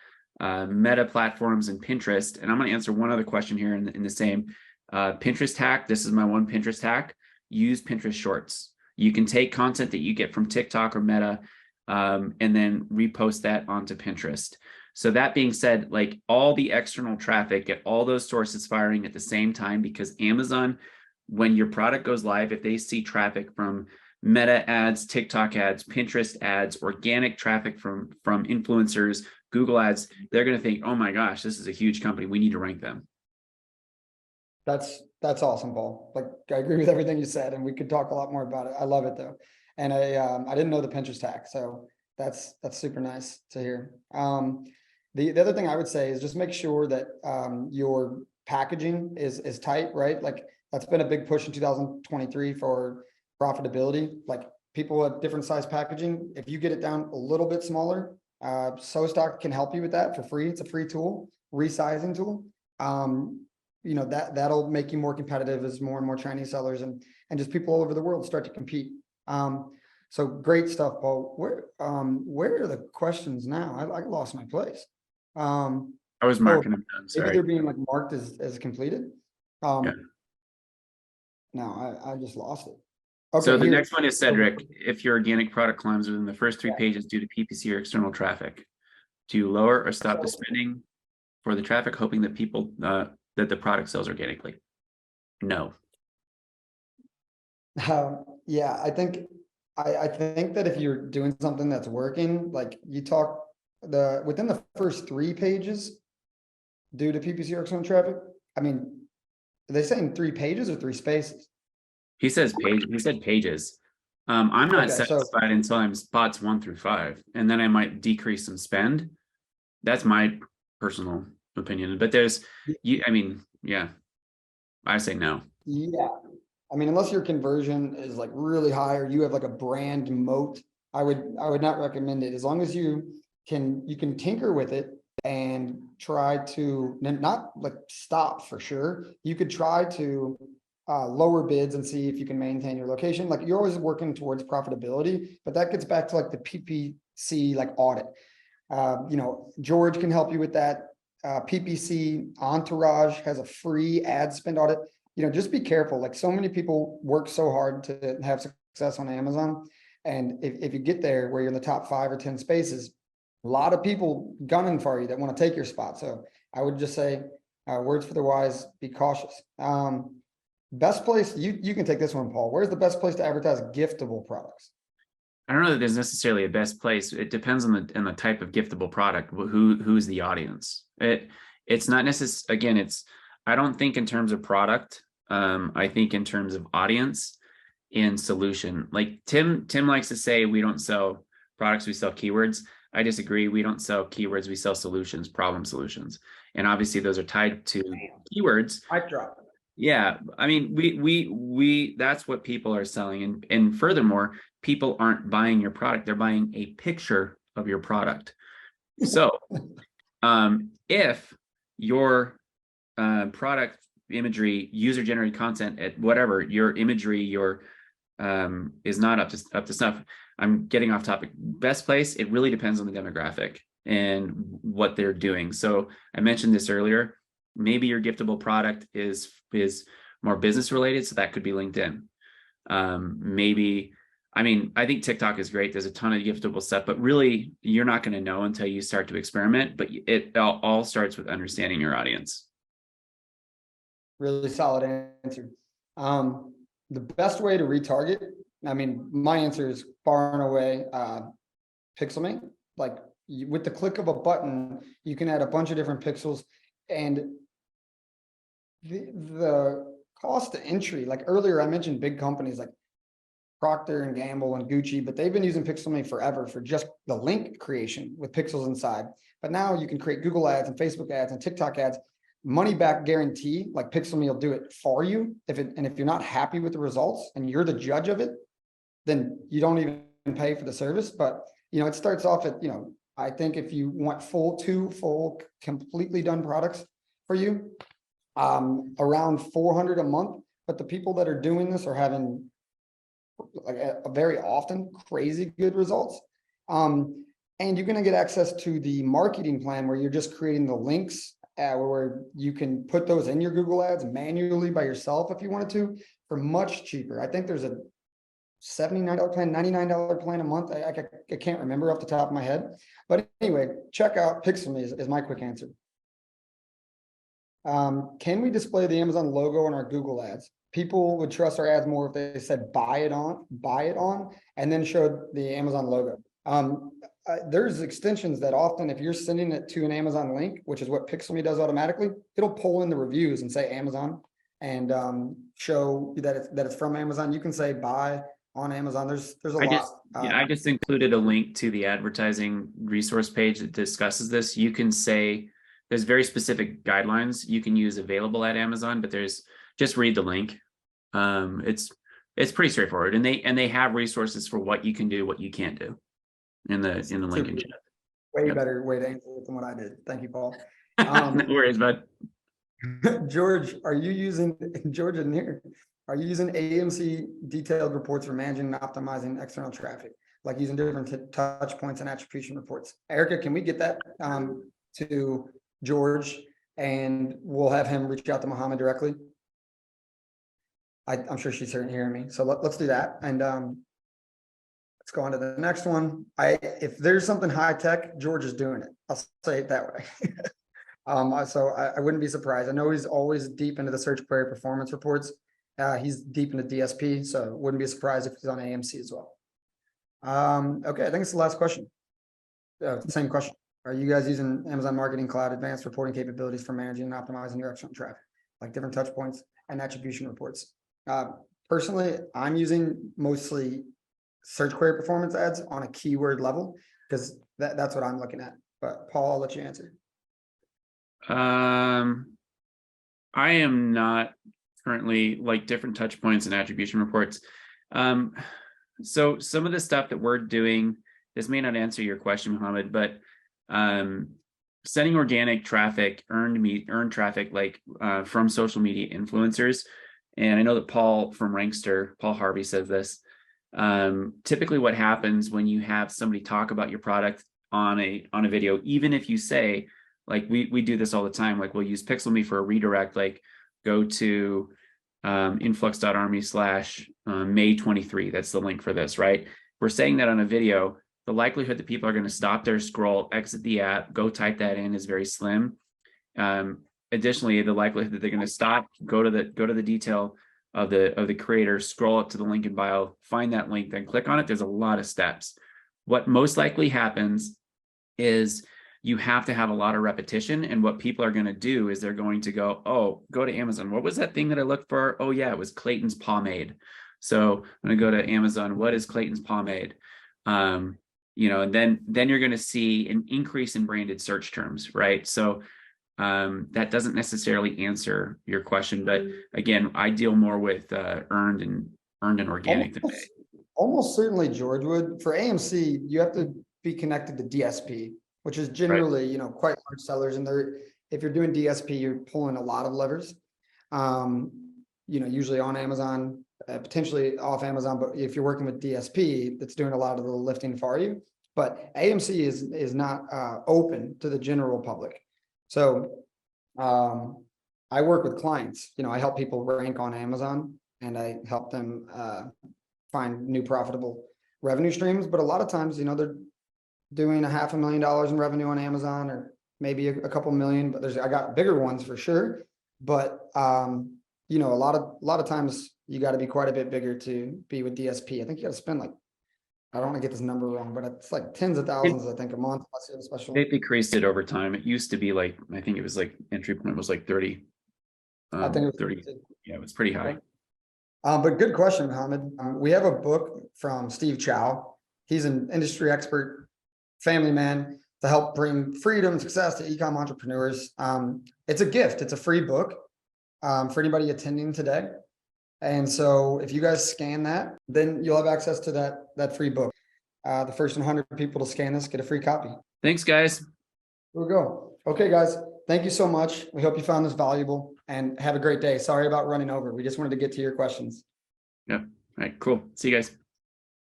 Meta platforms, and Pinterest. And I'm going to answer one other question here in the same Pinterest hack. This is my one Pinterest hack. Use Pinterest Shorts. You can take content that you get from TikTok or Meta and then repost that onto Pinterest. So that being said, like all the external traffic, get all those sources firing at the same time, because Amazon, when your product goes live, if they see traffic from Meta ads, TikTok ads, Pinterest ads, organic traffic from influencers, Google ads, they're going to think, oh my gosh, this is a huge company. We need to rank them. That's awesome, Paul. Like I agree with everything you said, and we could talk a lot more about it. I love it though. And I didn't know the Pinterest hack, so that's super nice to hear. The other thing I would say is just make sure that your packaging is tight, right? Like that's been a big push in 2023 for profitability. Like people have different size packaging. If you get it down a little bit smaller, SoStock can help you with that for free. It's a free tool, resizing tool. You know, that'll make you more competitive as more and more Chinese sellers and just people all over the world start to compete. So great stuff, Paul. Where are the questions now? I lost my place. I was marking them down. Sorry. Maybe they're being like marked as completed. Yeah. No, I just lost it. Okay, so the next one is Cedric. If your organic product climbs within the first 3 pages due to PPC or external traffic, do you lower or stop the spending for the traffic, hoping that people that the product sells organically? No. Yeah, I think that if you're doing something that's working, like you talk within the first 3 pages due to PPC or external traffic. I mean, are they saying 3 pages or 3 spaces? He says page. He said pages. I'm not Okay, so- satisfied until I'm spots 1 through 5, and then I might decrease some spend. That's my personal opinion. But there's, I mean, yeah, I say no. Yeah, I mean, unless your conversion is like really high or you have like a brand moat, I would not recommend it. As long as you can tinker with it and try to not like stop for sure. You could try to lower bids and see if you can maintain your location. Like you're always working towards profitability, but that gets back to like the PPC like audit. You know, George can help you with that. PPC Entourage has a free ad spend audit. You know, just be careful. Like so many people work so hard to have success on Amazon. And if you get there where you're in the top 5 or 10 spaces, a lot of people gunning for you that want to take your spot. So I would just say, words for the wise, be cautious. Best place, you can take this one, Paul. Where's the best place to advertise giftable products? I don't know that there's necessarily a best place. It depends on the type of giftable product. Who's the audience? It's not necessarily, again, I don't think in terms of product. I think in terms of audience and solution. Like Tim likes to say, we don't sell products, we sell keywords. I disagree. We don't sell keywords, we sell solutions, problem solutions. And obviously those are tied to keywords. Mic drop. Yeah. I mean, we that's what people are selling. And furthermore, people aren't buying your product. They're buying a picture of your product. So if your product imagery, user generated content at whatever, your imagery, is not up to snuff. I'm getting off topic. Best place, it really depends on the demographic and what they're doing. So I mentioned this earlier. Maybe your giftable product is more business related, so that could be LinkedIn. Maybe, I mean, I think TikTok is great. There's a ton of giftable stuff, but really you're not going to know until you start to experiment. But it all starts with understanding your audience. Really solid answer. The best way to retarget, I mean, my answer is far and away PixelMe. Like with the click of a button, you can add a bunch of different pixels, and the cost to entry, like earlier I mentioned big companies like Procter and Gamble and Gucci, but they've been using PixelMe forever for just the link creation with pixels inside. But now you can create Google ads and Facebook ads and TikTok ads, money back guarantee. Like PixelMe will do it for you. If you're not happy with the results and you're the judge of it, then you don't even pay for the service. But you know, it starts off at, you know, I think if you want two full completely done products for you, around 400 a month. But the people that are doing this are having like a very often crazy good results. And you're going to get access to the marketing plan where you're just creating the links where you can put those in your Google ads manually by yourself if you wanted to for much cheaper. I think there's a $79 plan, $99 plan a month. I can't remember off the top of my head. But anyway, check out PixelMe is my quick answer. Can we display the Amazon logo on our Google ads? People would trust our ads more if they said buy it on, and then showed the Amazon logo. There's extensions that often, if you're sending it to an Amazon link, which is what PixelMe does automatically, it'll pull in the reviews and say Amazon and show that it's from Amazon. You can say buy on Amazon. There's a lot. I just included a link to the advertising resource page that discusses this. You can say there's very specific guidelines you can use available at Amazon, but just read the link. It's pretty straightforward, and they have resources for what you can do, what you can't do in the link in chat. Way better way to answer it than what I did. Thank you, Paul. No worries, bud. George, are you using AMC detailed reports for managing and optimizing external traffic, like using different touch points and attribution reports? Erica, can we get that to George, and we'll have him reach out to Mohammed directly? I'm sure she's hearing me. So let's do that. And let's go on to the next one. If there's something high tech, George is doing it. I'll say it that way. So I wouldn't be surprised. I know he's always deep into the search query performance reports. He's deep into DSP, so wouldn't be surprised if he's on AMC as well. Okay, I think it's the last question. Same question. Are you guys using Amazon Marketing Cloud advanced reporting capabilities for managing and optimizing your excellent traffic, like different touch points and attribution reports? Personally, I'm using mostly search query performance ads on a keyword level because that's what I'm looking at. But Paul, I'll let you answer. I am not currently like different touch points and attribution reports. So some of the stuff that we're doing, this may not answer your question, Mohammed, but sending organic traffic, earned traffic, like from social media influencers. And I know that Paul from Rankster, Paul Harvey says this. Typically what happens when you have somebody talk about your product on a video, even if you say, like we do this all the time, like we'll use PixelMe for a redirect, like go to influx.army/May 23. That's the link for this, right? We're saying that on a video. The likelihood that people are going to stop their scroll, exit the app, go type that in is very slim. Additionally, the likelihood that they're going to stop, go to the detail of the creator, scroll up to the link in bio, find that link, then click on it. There's a lot of steps. What most likely happens is you have to have a lot of repetition. And what people are going to do is they're going to go, oh, go to Amazon. What was that thing that I looked for? Oh yeah, it was Clayton's pomade. So I'm going to go to Amazon. What is Clayton's pomade? And then you're going to see an increase in branded search terms, right? So that doesn't necessarily answer your question, but again, I deal more with earned and organic than paid. Almost certainly George would. For AMC, you have to be connected to DSP, which is generally, quite large sellers. And if you're doing DSP, you're pulling a lot of levers, usually on Amazon, potentially off Amazon, but if you're working with DSP, that's doing a lot of the lifting for you. But AMC is not open to the general public. So I work with clients, I help people rank on Amazon and I help them find new profitable revenue streams. But a lot of times, they're doing $500,000 in revenue on Amazon, or maybe a couple million, but I got bigger ones for sure. But a lot of times you got to be quite a bit bigger to be with DSP. I think you got to spend I don't want to get this number wrong, but it's like tens of thousands, I think, a month. They decreased it over time. It used to be I think it was entry point was 30. I think it was 30. Yeah, it was pretty high. But good question, Mohammed. We have a book from Steve Chow. He's an industry expert, family man, to help bring freedom and success to e-com entrepreneurs. It's a gift. It's a free book for anybody attending today. And so if you guys scan that, then you'll have access to that free book. The first 100 people to scan this get a free copy. Thanks, guys. Here we go. Okay, guys. Thank you so much. We hope you found this valuable and have a great day. Sorry about running over. We just wanted to get to your questions. Yep. All right, cool. See you guys.